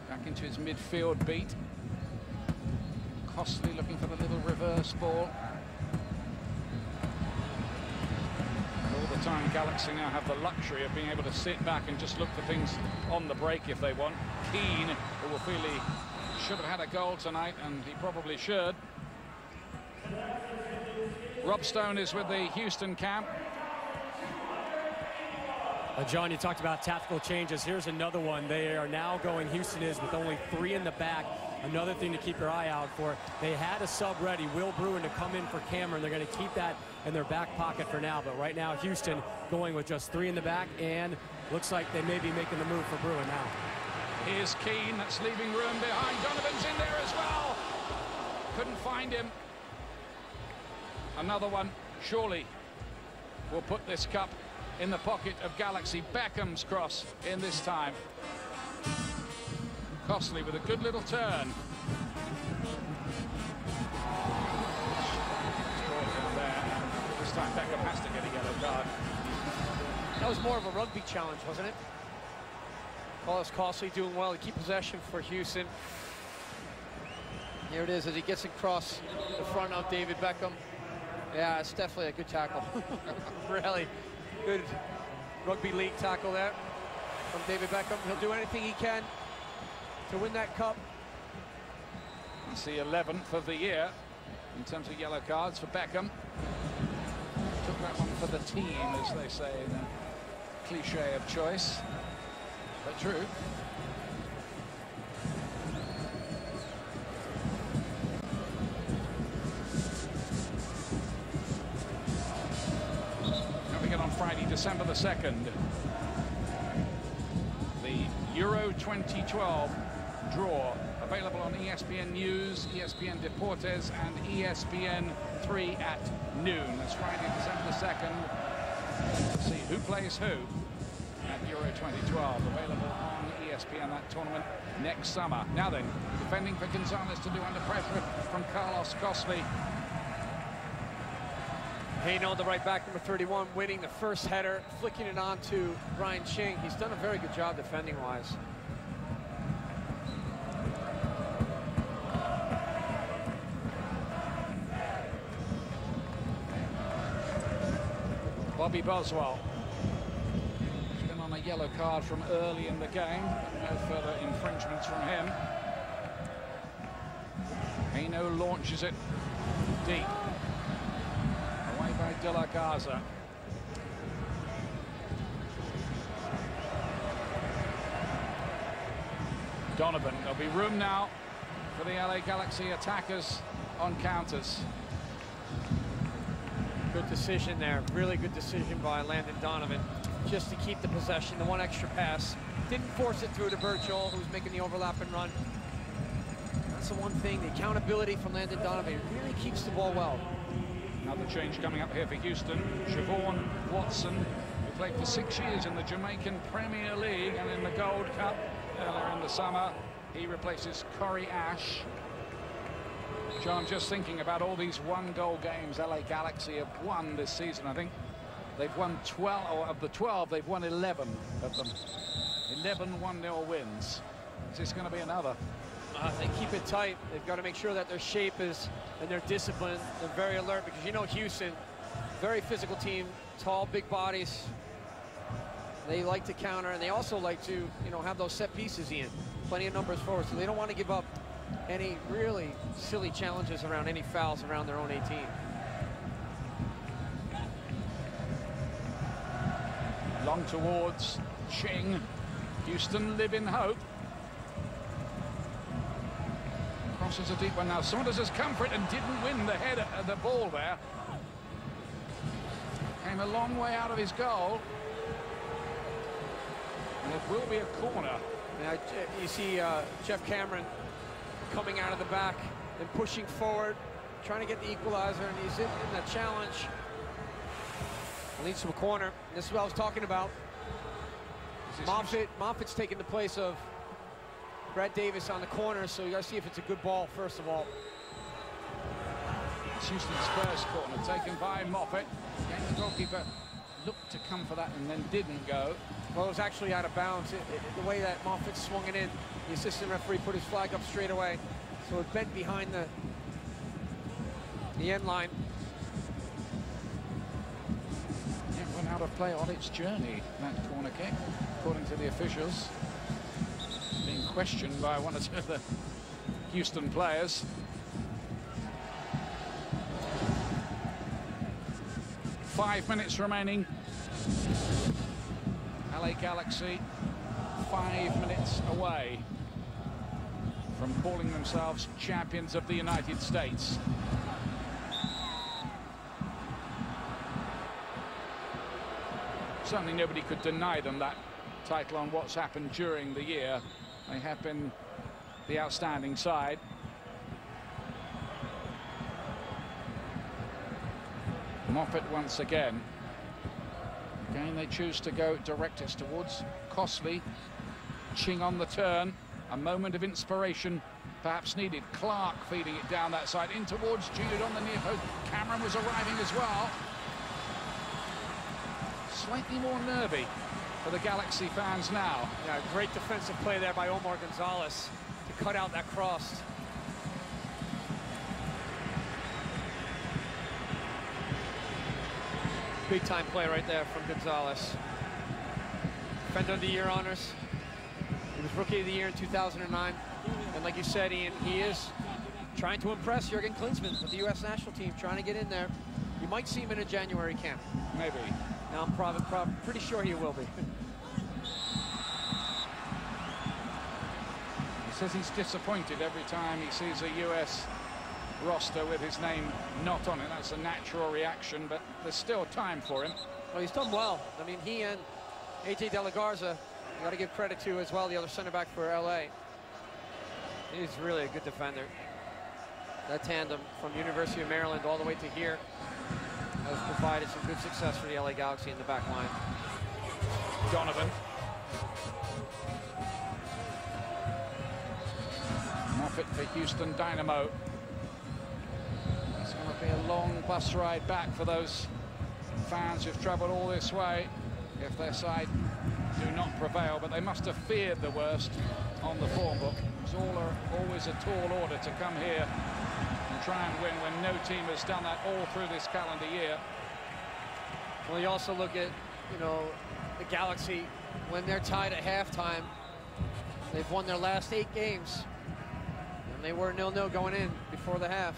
back into his midfield beat. Costly looking for the little reverse ball. And all the time, Galaxy now have the luxury of being able to sit back and just look for things on the break if they want. Keane, who will feel he should have had a goal tonight, and he probably should. Rob Stone is with the Houston camp. John, you talked about tactical changes. Here's another one. They are now going, Houston is, with only 3 in the back. Another thing to keep your eye out for. They had a sub ready, Will Bruin, to come in for Cameron. They're going to keep that in their back pocket for now. But right now, Houston going with just 3 in the back, and looks like they may be making the move for Bruin now. Here's Keane, that's leaving room behind. Donovan's in there as well. Couldn't find him. Another one, surely, will put this cup in the pocket of Galaxy. Beckham's cross in this time. Costly with a good little turn. This time Beckham has to get a yellow card. That was more of a rugby challenge, wasn't it? Carlos Costly doing well to keep possession for Houston. Here it is as he gets across the front of David Beckham. Yeah, it's definitely a good tackle. Really good rugby league tackle there from David Beckham. He'll do anything he can to win that cup. It's the 11th of the year in terms of yellow cards for Beckham. Took that one for the team, as they say, the cliche of choice, but true. On Friday, December the 2nd, the Euro 2012 draw, available on ESPN News, ESPN Deportes, and ESPN 3 at noon. That's Friday, December the 2nd. Let's see who plays who at Euro 2012, available on ESPN, that tournament next summer. Now then, defending for Gonzalez to do under pressure from Carlos Costly. Hayno, the right back, number 31, winning the first header, flicking it on to Brian Ching. He's done a very good job defending-wise. Bobby Boswell. He's been on a yellow card from early in the game. No further infringements from him. Hayno launches it deep. Away by De La Garza. Donovan. There'll be room now for the LA Galaxy attackers on counters. Good decision there. Really good decision by Landon Donovan. Just to keep the possession, the one extra pass. Didn't force it through to Virgil, who's making the overlap and run. That's the one thing, the accountability from Landon Donovan. It really keeps the ball well. Another change coming up here for Houston. Siobhan Watson, who played for 6 years in the Jamaican Premier League and in the Gold Cup earlier in the summer. He replaces Corey Ash. John, just thinking about all these one-goal games LA Galaxy have won this season. I think they've won 12, or of the 12, they've won 11 of them. 11 1-0 wins. Is this going to be another? They keep it tight. They've got to make sure that their shape is and their discipline. They're very alert because, you know, Houston, very physical team, tall, big bodies. They like to counter, and they also like to, you know, have those set pieces in. Plenty of numbers forward, so they don't want to give up any really silly challenges around any fouls around their own 18. Long towards Ching. Houston live in hope. Crosses a deep one now. Saunders has come for it and didn't win the head of the ball there. Came a long way out of his goal. And it will be a corner. Now, you see Jeff Cameron coming out of the back and pushing forward, trying to get the equalizer, and he's in that challenge. Leads to a corner. This is what I was talking about. Moffat's taking the place of Brad Davis on the corner, so you got to see if it's a good ball, first of all. It's Houston's first corner, taken by Moffat. Again, the goalkeeper looked to come for that and then didn't go. Well, it was actually out of bounds. The way that Moffat swung it in, the assistant referee put his flag up straight away, so it bent behind the end line. It went out of play on its journey, that corner kick, according to the officials. Being questioned by one or two of the Houston players. Five minutes remaining. LA Galaxy 5 minutes away from calling themselves champions of the United States. Certainly nobody could deny them that title on what's happened during the year. They have been the outstanding side. Moffat once again. Again, they choose to go direct it towards Costley. Ching on the turn. A moment of inspiration perhaps needed. Clark feeding it down that side in towards Jude on the near post. Cameron was arriving as well. Slightly more nervy for the Galaxy fans now. Yeah, great defensive play there by Omar Gonzalez to cut out that cross. Big time play right there from Gonzalez. Defender of the Year honors. He was Rookie of the Year in 2009. And like you said, Ian, he is trying to impress Jurgen Klinsmann with the U.S. national team, trying to get in there. You might see him in a January camp. Maybe. Now I'm pretty sure he will be. He says he's disappointed every time he sees a U.S. roster with his name not on it. That's a natural reaction, but there's still time for him. Well, he's done well. I mean, he and A.J. De La Garza, you got to give credit to as well, the other center back for L.A. He's really a good defender. That tandem from University of Maryland all the way to here has provided some good success for the LA Galaxy in the back line. Donovan. Moffat for Houston Dynamo. It's going to be a long bus ride back for those fans who've traveled all this way if their side do not prevail, but they must have feared the worst on the form book. It's always a tall order to come here and try and win when no team has done that all through this calendar year. Well, you also look at, you know, the Galaxy when they're tied at halftime. They've won their last 8 games, and they were 0-0 going in before the half.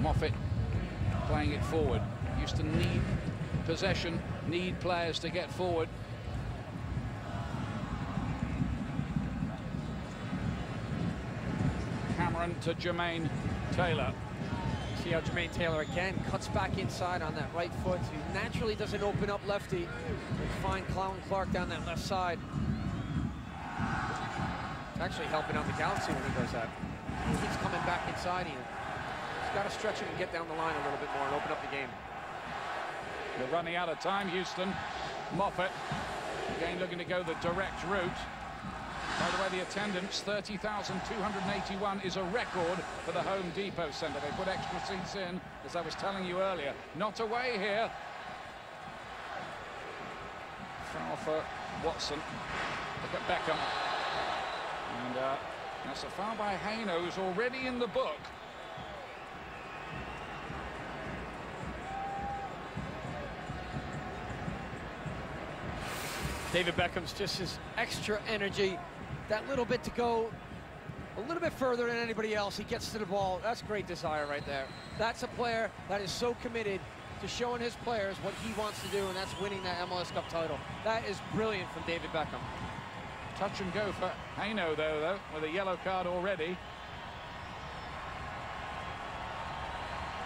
Moffat playing it forward. Houston need possession, need players to get forward. Cameron to Jermaine Taylor. See how Jermaine Taylor again cuts back inside on that right foot. He naturally doesn't open up lefty. And find Clark down that left side. It's actually helping out the Galaxy when he does that. He keeps coming back inside Ian. He's got to stretch him and get down the line a little bit more and open up the game. They're running out of time, Houston. Moffat again looking to go the direct route. By the way, the attendance, 30,281, is a record for the Home Depot Center. They put extra seats in, as I was telling you earlier. Not away here. Foul for Watson. Look at Beckham. And that's a foul by Haino, who's already in the book. David Beckham's just his extra energy, that little bit to go a little bit further than anybody else. He gets to the ball. That's great desire right there. That's a player that is so committed to showing his players what he wants to do, and that's winning that MLS Cup title. That is brilliant from David Beckham. Touch and go for Haino, though, with a yellow card already.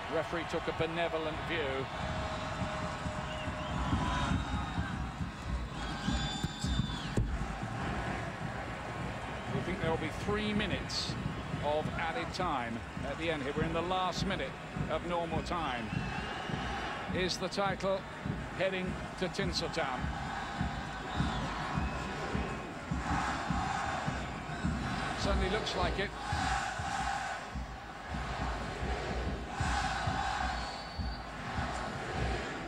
The referee took a benevolent view. We think there will be 3 minutes of added time at the end here. We're in the last minute of normal time. Is the title heading to Tinseltown? Certainly looks like it.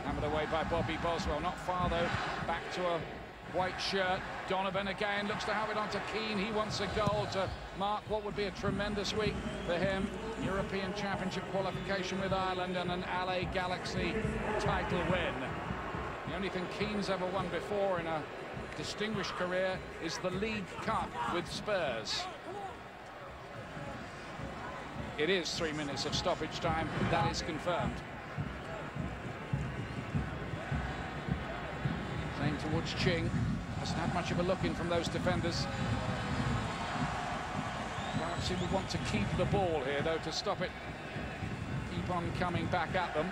Hammered away by Bobby Boswell. Not far, though. Back to a white shirt. Donovan again looks to have it onto Keane. He wants a goal to mark what would be a tremendous week for him. European Championship qualification with Ireland and an LA Galaxy title win. The only thing Keane's ever won before in a distinguished career is the League Cup with Spurs. It is 3 minutes of stoppage time. That is confirmed. Playing towards Ching. Hasn't had much of a look in from those defenders. Perhaps he would want to keep the ball here, though, to stop it. Keep on coming back at them.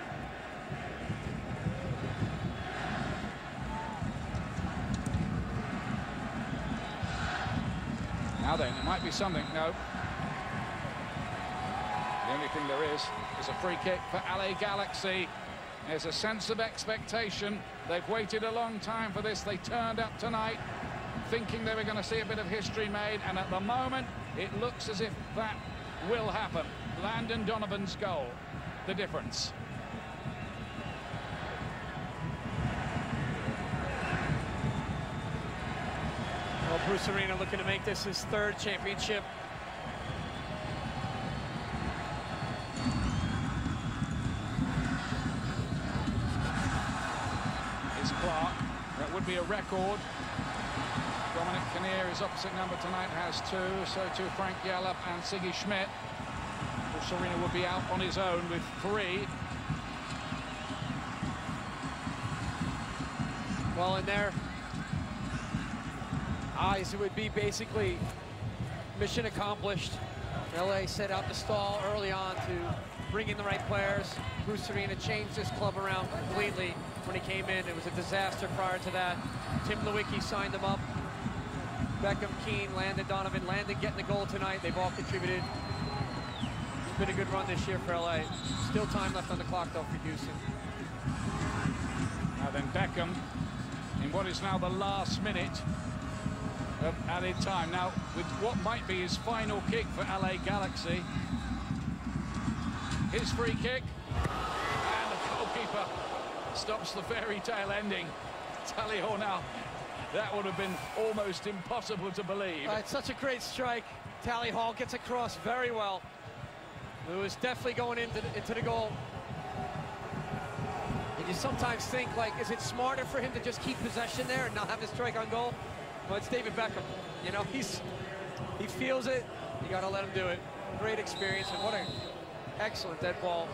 Now then, it might be something. No. The only thing there is a free kick for LA Galaxy. There's a sense of expectation. They've waited a long time for this. They turned up tonight thinking they were going to see a bit of history made, and at the moment it looks as if that will happen. Landon Donovan's goal, the difference. Well, Bruce Arena looking to make this his 3rd championship. Clark. That would be a record. Dominic Kinnear is opposite number tonight, has 2. So too Frank Yallop and Siggy Schmidt. Serena would be out on his own with 3. Well, in their eyes, it would be basically mission accomplished. LA set out to stall early on to bring in the right players. Bruce Arena changed this club around completely. When he came in, it was a disaster prior to that. Tim Lewicki signed him up. Beckham, Keane, Landon Donovan. Landon getting the goal tonight. They've all contributed. It's been a good run this year for LA. Still time left on the clock, though, for Houston. Now then, Beckham, in what is now the last minute of added time. Now, with what might be his final kick for LA Galaxy. His free kick. And the goalkeeper stops the fairy tale ending. Tally ho now. That would have been almost impossible to believe. It's such a great strike. Tally Hall gets across very well. It was definitely going into the goal. And you sometimes think, like, is it smarter for him to just keep possession there and not have the strike on goal? Well, it's David Beckham. You know, he feels it. You got to let him do it. Great experience, and what an excellent dead ball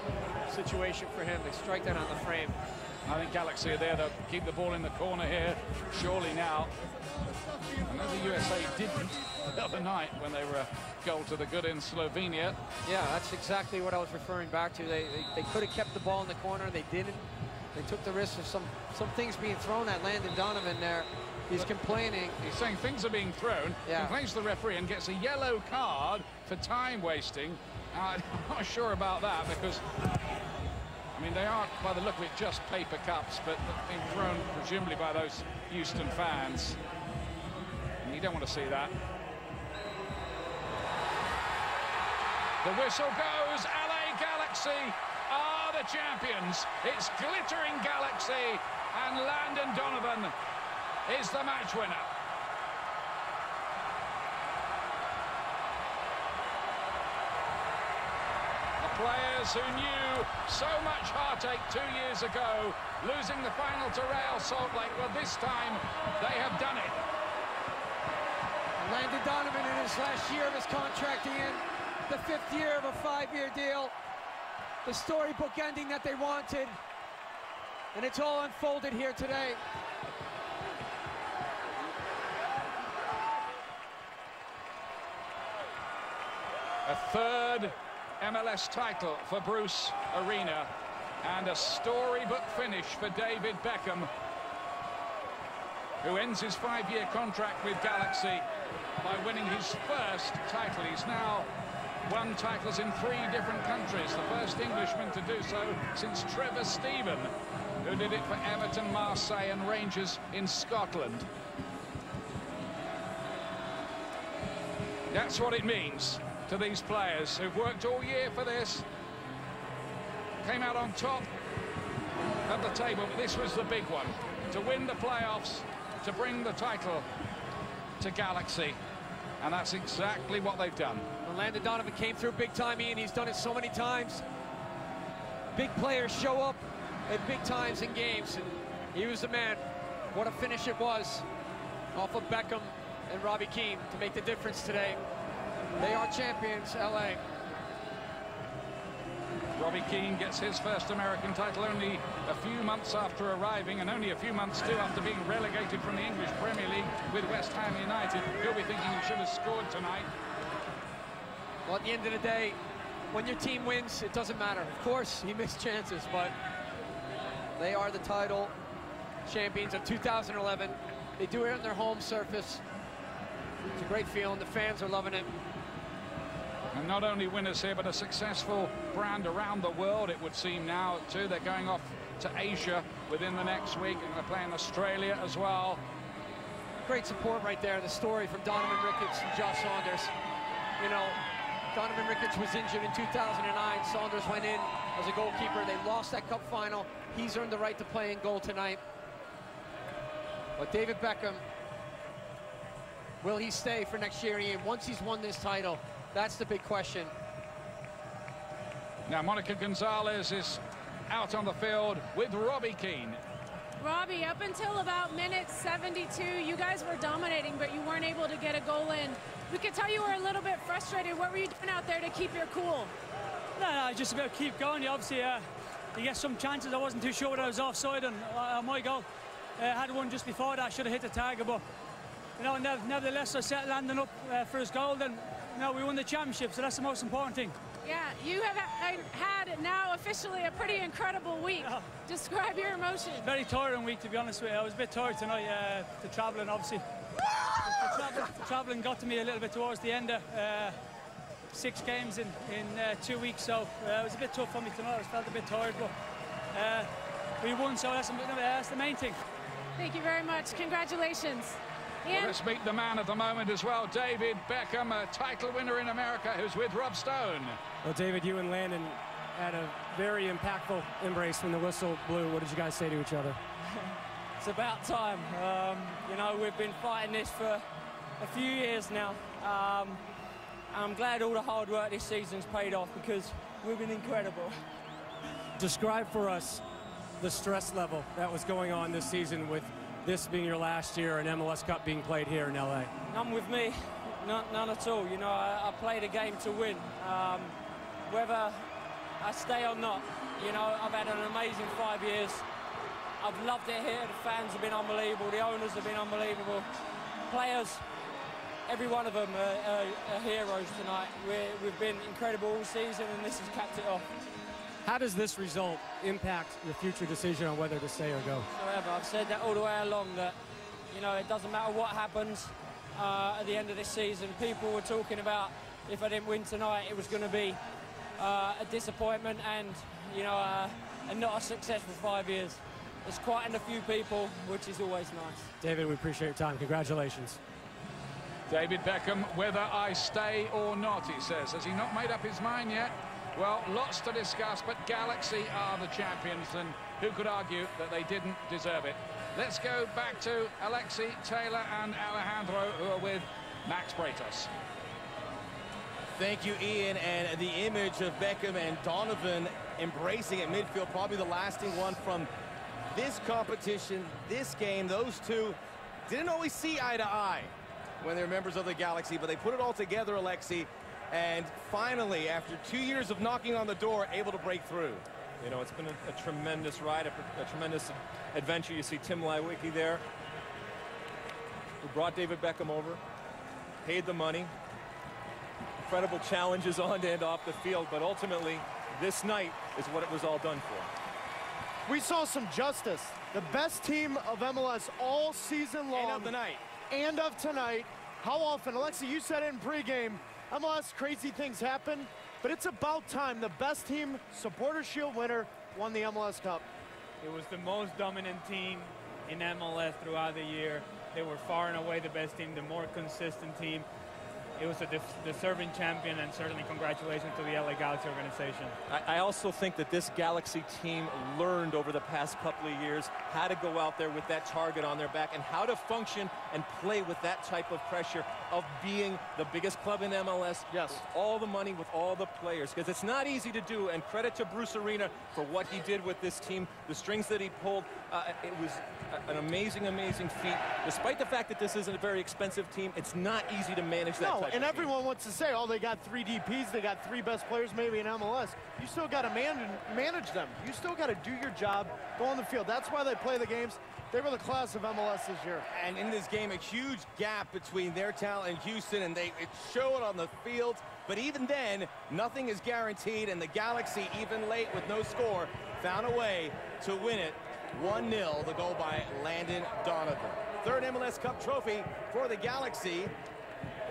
situation for him. They strike that on the frame. I think Galaxy are there to keep the ball in the corner here, surely now. I know the USA didn't the other night when they were a goal to the good in Slovenia. Yeah, that's exactly what I was referring back to. They could have kept the ball in the corner. They didn't. They took the risk of some things being thrown at Landon Donovan there. He's complaining. He's saying things are being thrown. Yeah. Complains to the referee and gets a yellow card for time wasting. I'm not sure about that, because I mean, they aren't, by the look of it, just paper cups, but being thrown presumably by those Houston fans. And you don't want to see that. The whistle goes. LA Galaxy are the champions. It's glittering Galaxy, and Landon Donovan is the match winner. The players players who knew so much heartache 2 years ago, losing the final to Real Salt Lake. Well, this time they have done it. Landon Donovan in his last year of his contract, Ian, the 5th year of a 5-year deal, the storybook ending that they wanted, and it's all unfolded here today. A 3rd MLS title for Bruce Arena, and a storybook finish for David Beckham, who ends his 5-year contract with Galaxy by winning his first title. He's now won titles in 3 different countries, the first Englishman to do so since Trevor Stephen, who did it for Everton, Marseille and Rangers in Scotland. That's what it means to these players who've worked all year for this, came out on top of the table, but this was the big one, to win the playoffs, to bring the title to Galaxy, and that's exactly what they've done. Well, Landon Donovan came through big time, Ian. He's done it so many times. Big players show up at big times in games, and he was the man. What a finish it was off of Beckham and Robbie Keane to make the difference today. They are champions, LA. Robbie Keane gets his first American title only a few months after arriving, and only a few months too after being relegated from the English Premier League with West Ham United. He'll be thinking he should have scored tonight. Well, at the end of the day, when your team wins, it doesn't matter. Of course, he missed chances, but they are the title champions of 2011. They do it on their home surface. It's a great feeling. The fans are loving it. And not only winners here, but a successful brand around the world, it would seem now, too. They're going off to Asia within the next week, and they're playing Australia as well. Great support right there. The story from Donovan Ricketts and Josh Saunders. You know, Donovan Ricketts was injured in 2009. Saunders went in as a goalkeeper. They lost that cup final. He's earned the right to play in goal tonight. But David Beckham, will he stay for next year, Ian? Once he's won this title, that's the big question. Now, Monica Gonzalez is out on the field with Robbie Keane. Robbie, up until about minute 72, you guys were dominating, but you weren't able to get a goal in. We could tell you were a little bit frustrated. What were you doing out there to keep your cool? No, just about keep going. Obviously, you get some chances. I wasn't too sure whether I was offside on my goal. Had one just before that, I should have hit the target, but you know, nevertheless, I set Landon up for his goal. Then, you know, we won the championship, so that's the most important thing. Yeah, you have had now officially a pretty incredible week. Yeah. Describe your emotions. Very tiring week, to be honest with you. I was a bit tired tonight, the travelling, obviously. The travelling got to me a little bit towards the end. 6 games in 2 weeks, so it was a bit tough for me tonight. I felt a bit tired, but we won, so that's the main thing. Thank you very much. Congratulations. Well, let's meet the man of the moment as well, David Beckham, a title winner in America, who's with Rob Stone. Well, David, you and Landon had a very impactful embrace when the whistle blew. What did you guys say to each other? It's about time. You know, we've been fighting this for a few years now. I'm glad all the hard work this season's paid off, because we've been incredible. Describe for us the stress level that was going on this season, with this being your last year and MLS Cup being played here in LA. None with me, none at all. You know, I played a game to win. Whether I stay or not, you know, I've had an amazing 5 years. I've loved it here. The fans have been unbelievable. The owners have been unbelievable. Players, every one of them are heroes tonight. We've been incredible all season, and this has capped it off. How does this result impact your future decision on whether to stay or go? However, I've said that all the way along, that, you know, it doesn't matter what happens at the end of this season. People were talking about, if I didn't win tonight, it was going to be a disappointment and, you know, and not a successful 5 years. It's quietened a few people, which is always nice. David, we appreciate your time. Congratulations. David Beckham, whether I stay or not, he says. Has he not made up his mind yet? Well, lots to discuss, but Galaxy are the champions, and who could argue that they didn't deserve it? Let's go back to Alexi, Taylor and Alejandro, who are with Max Bretos. Thank you, Ian. And the image of Beckham and Donovan embracing at midfield, probably the lasting one from this competition, this game. Those two didn't always see eye to eye when they're members of the Galaxy, but they put it all together, Alexi, and finally, after 2 years of knocking on the door, able to break through. You know, it's been a tremendous ride, a tremendous adventure. You see Tim Leiweke there, who brought David Beckham over, paid the money. Incredible challenges on and off the field, but ultimately, this night is what it was all done for. We saw some justice. The best team of MLS all season long. And of the night. And of tonight. How often? Alexi, you said it in pregame. MLS, crazy things happen, but it's about time. The best team, Supporter Shield winner, won the MLS Cup. It was the most dominant team in MLS throughout the year. They were far and away the best team, the more consistent team. It was a deserving champion, and certainly congratulations to the LA Galaxy organization. I also think that this Galaxy team learned over the past couple of years how to go out there with that target on their back and how to function and play with that type of pressure of being the biggest club in MLS. Yes. With all the money, with all the players, because it's not easy to do, and credit to Bruce Arena for what he did with this team, the strings that he pulled. It was an amazing, amazing feat. Despite the fact that this isn't a very expensive team, it's not easy to manage that type of and everyone team. wants to say, oh, they got 3 DPs, they got 3 best players maybe in MLS. You still got to manage them. You still got to do your job, go on the field. That's why they play the games. They were the class of MLS this year. And in this game, a huge gap between their talent and Houston, and it showed on the field. But even then, nothing is guaranteed, and the Galaxy, even late with no score, found a way to win it 1-0, the goal by Landon Donovan. Third MLS Cup trophy for the Galaxy.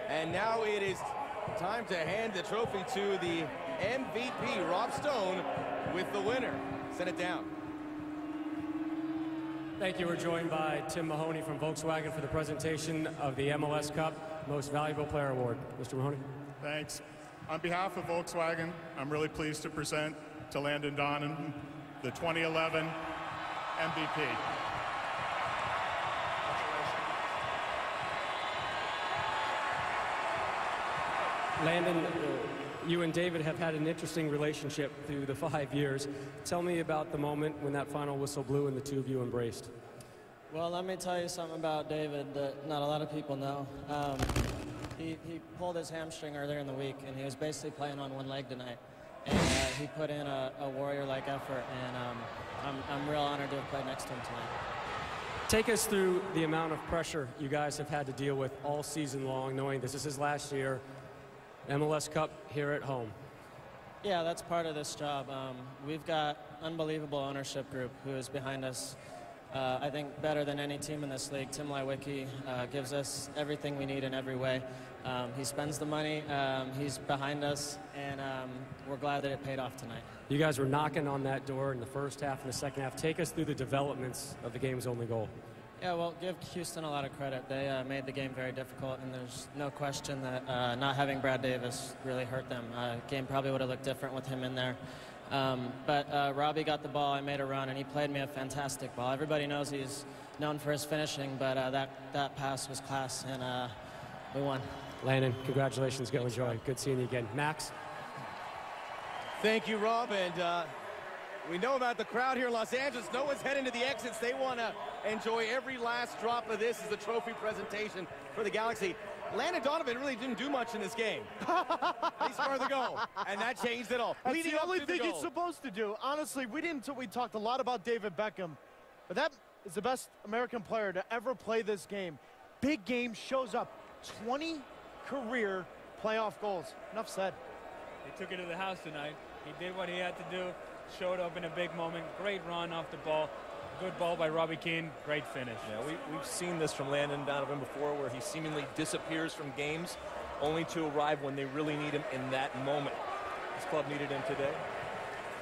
And now it is time to hand the trophy to the MVP, Rob Stone, with the winner. Send it down. Thank you. We're joined by Tim Mahoney from Volkswagen for the presentation of the MLS Cup Most Valuable Player Award. Mr. Mahoney. Thanks. On behalf of Volkswagen, I'm really pleased to present to Landon Donovan the 2011 MVP. Landon, you and David have had an interesting relationship through the 5 years. Tell me about the moment when that final whistle blew and the two of you embraced. Well, let me tell you something about David that not a lot of people know. He pulled his hamstring earlier in the week, and he was basically playing on one leg tonight. And he put in a warrior-like effort, and I'm real honored to have played next to him tonight. Take us through the amount of pressure you guys have had to deal with all season long, knowing this is his last year. MLS Cup here at home. Yeah, that's part of this job. We've got unbelievable ownership group who is behind us. I think better than any team in this league. Tim Leiweke gives us everything we need in every way. He spends the money, he's behind us, and we're glad that it paid off tonight. You guys were knocking on that door in the first half and the second half. Take us through the developments of the game's only goal. Yeah, well, give Houston a lot of credit. They made the game very difficult, and there's no question that not having Brad Davis really hurt them. Game probably would have looked different with him in there. But Robbie got the ball, I made a run, and he played me a fantastic ball. Everybody knows he's known for his finishing, but that pass was class, and we won. Landon, congratulations. Go enjoy. Good seeing you again. Max? Thank you, Rob, and we know about the crowd here in Los Angeles. No one's heading to the exits. They want to enjoy every last drop of this as the trophy presentation for the Galaxy. Landon Donovan really didn't do much in this game. He scored the goal, and that changed it all. That's the only thing he's supposed to do. Honestly, we talked a lot about David Beckham, but that is the best American player to ever play this game. Big game, shows up. 20 career playoff goals. Enough said. He took it to the house tonight. He did what he had to do, showed up in a big moment. Great run off the ball. Good ball by Robbie Keane. Great finish. Yeah, we've seen this from Landon Donovan before, where he seemingly disappears from games only to arrive when they really need him in that moment. This club needed him today,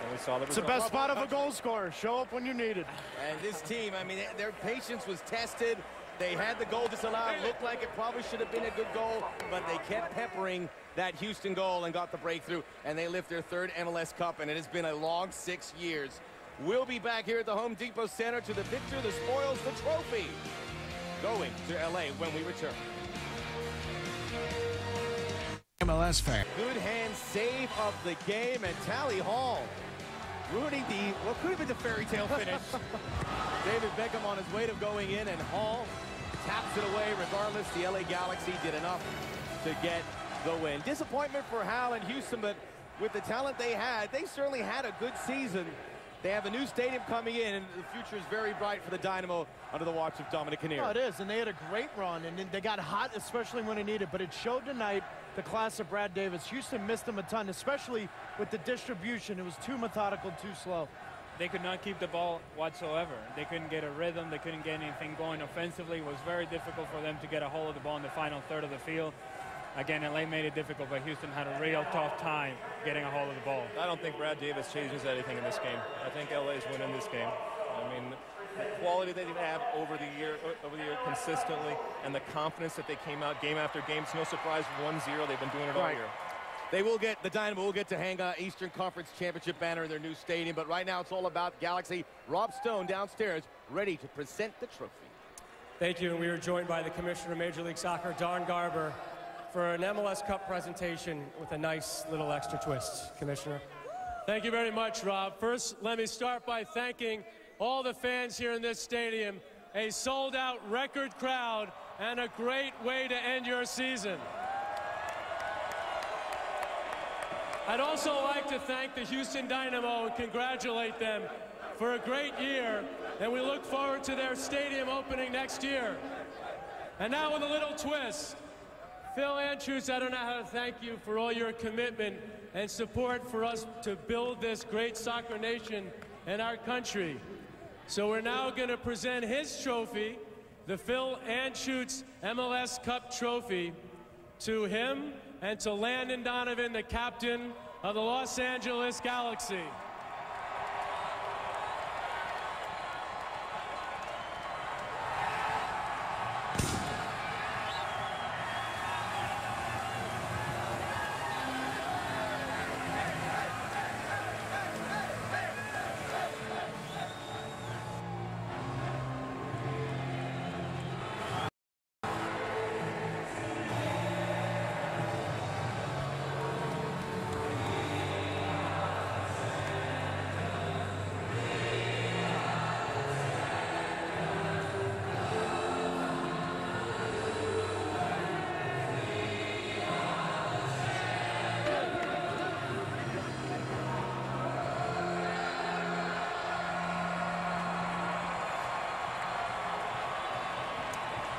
and we saw that. It's the best spot of a goal scorer. Show up when you need it. And this team, I mean, their patience was tested. They had the goal disallowed. Looked like it probably should have been a good goal, but they kept peppering that Houston goal and got the breakthrough, and they lift their third MLS Cup, and it has been a long 6 years. We'll be back here at the Home Depot Center to the victor, the spoils, the trophy, going to LA when we return. MLS fan. Good hand save of the game, and Tally Hall ruining what could have been the fairy tale finish. David Beckham on his way to going in, and Hall taps it away. Regardless, the LA Galaxy did enough to get the win. Disappointment for Hal and Houston, but with the talent they had, they certainly had a good season. They have a new stadium coming in, and the future is very bright for the Dynamo under the watch of Dominic Kinnear. Oh, it is, and they had a great run, and they got hot, especially when they needed. But it showed tonight the class of Brad Davis. Houston missed them a ton, especially with the distribution. It was too methodical, too slow. They could not keep the ball whatsoever. They couldn't get a rhythm. They couldn't get anything going offensively. It was very difficult for them to get a hold of the ball in the final third of the field. Again, LA made it difficult, but Houston had a real tough time getting a hold of the ball. I don't think Brad Davis changes anything in this game. I think LA's winning this game. I mean, the quality they have over the year consistently, and the confidence that they came out game after game. It's no surprise 1-0. They've been doing it all year. They will get, the Dynamo will get to hang an Eastern Conference Championship banner in their new stadium, but right now it's all about Galaxy. Rob Stone downstairs, ready to present the trophy. Thank you, and we are joined by the Commissioner of Major League Soccer, Don Garber, for an MLS Cup presentation with a nice little extra twist. Commissioner. Thank you very much, Rob. First, let me start by thanking all the fans here in this stadium, a sold-out record crowd, and a great way to end your season. I'd also like to thank the Houston Dynamo and congratulate them for a great year, and we look forward to their stadium opening next year. And now with a little twist. Phil Anschutz, I don't know how to thank you for all your commitment and support for us to build this great soccer nation in our country. So we're now going to present his trophy, the Phil Anschutz MLS Cup trophy, to him and to Landon Donovan, the captain of the Los Angeles Galaxy.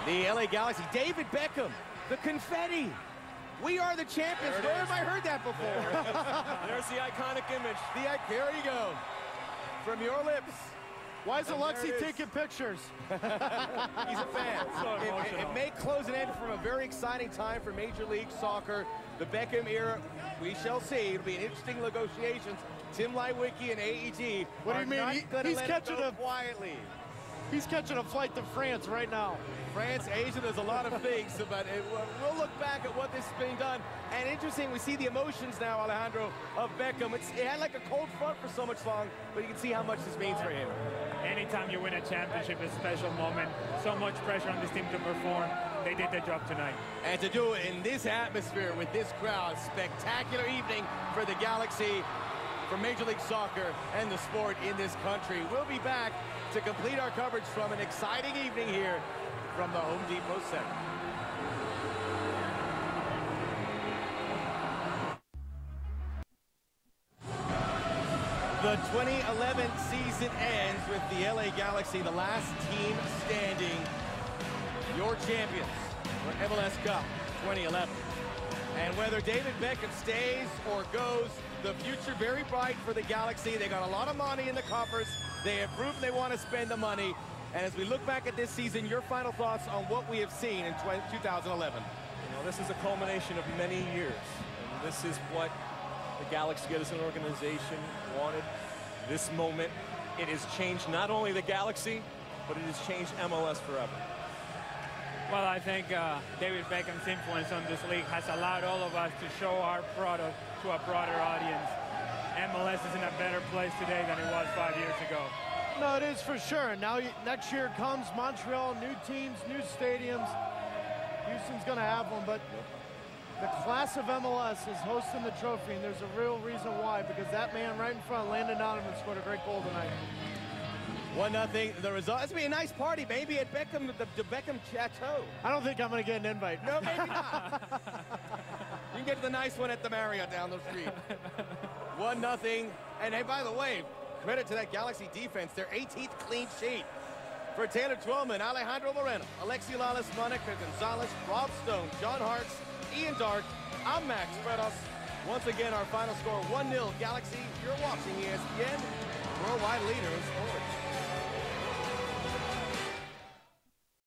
The LA Galaxy, David Beckham, the confetti. We are the champions. Where have I heard that before? There's the iconic image. There you go. From your lips. Why is Alexi taking pictures? He's a fan. It may close and end from a very exciting time for Major League Soccer. The Beckham era, we shall see. It'll be an interesting negotiations. Tim Leiweke and AEG. What do you mean? He's catching a quietly. He's catching a flight to France right now. France, Asia, there's a lot of things, but we'll look back at what this has been done. And interesting, we see the emotions now, Alejandro, of Beckham. It had like a cold front for so much long, but you can see how much this means for him. Anytime you win a championship, it's a special moment. So much pressure on this team to perform. They did their job tonight. And to do it in this atmosphere with this crowd, spectacular evening for the Galaxy, for Major League Soccer and the sport in this country. We'll be back to complete our coverage from an exciting evening here from the Home Depot Center. The 2011 season ends with the LA Galaxy, the last team standing, your champions for MLS Cup 2011. And whether David Beckham stays or goes, the future very bright for the Galaxy. They got a lot of money in the coffers. They have proven they want to spend the money. And as we look back at this season, your final thoughts on what we have seen in 2011. You know, this is a culmination of many years. And this is what the Galaxy as an organization wanted. This moment, it has changed not only the Galaxy, but it has changed MLS forever. Well, I think David Beckham's influence on this league has allowed all of us to show our product to a broader audience. MLS is in a better place today than it was 5 years ago. No, it is for sure. Now next year comes Montreal, new teams, new stadiums. Houston's going to have one, but The class of MLS is hosting the trophy, and there's a real reason why, because that man right in front, Landon Donovan, scored a great goal tonight. 1-0, the result. It's going to be a nice party, maybe at Beckham, the Beckham Chateau. I don't think I'm going to get an invite. No, maybe not. You can get to the nice one at the Marriott down the street. 1-0. And hey, by the way, credit to that Galaxy defense, their 18th clean sheet. For Taylor Twellman, Alejandro Moreno, Alexi Lalas, Monica Gonzalez, Rob Stone, John Hartz, Ian Dark, I'm Max Fredos. Once again, our final score, 1-0 Galaxy. You're watching ESPN, worldwide leader in sports.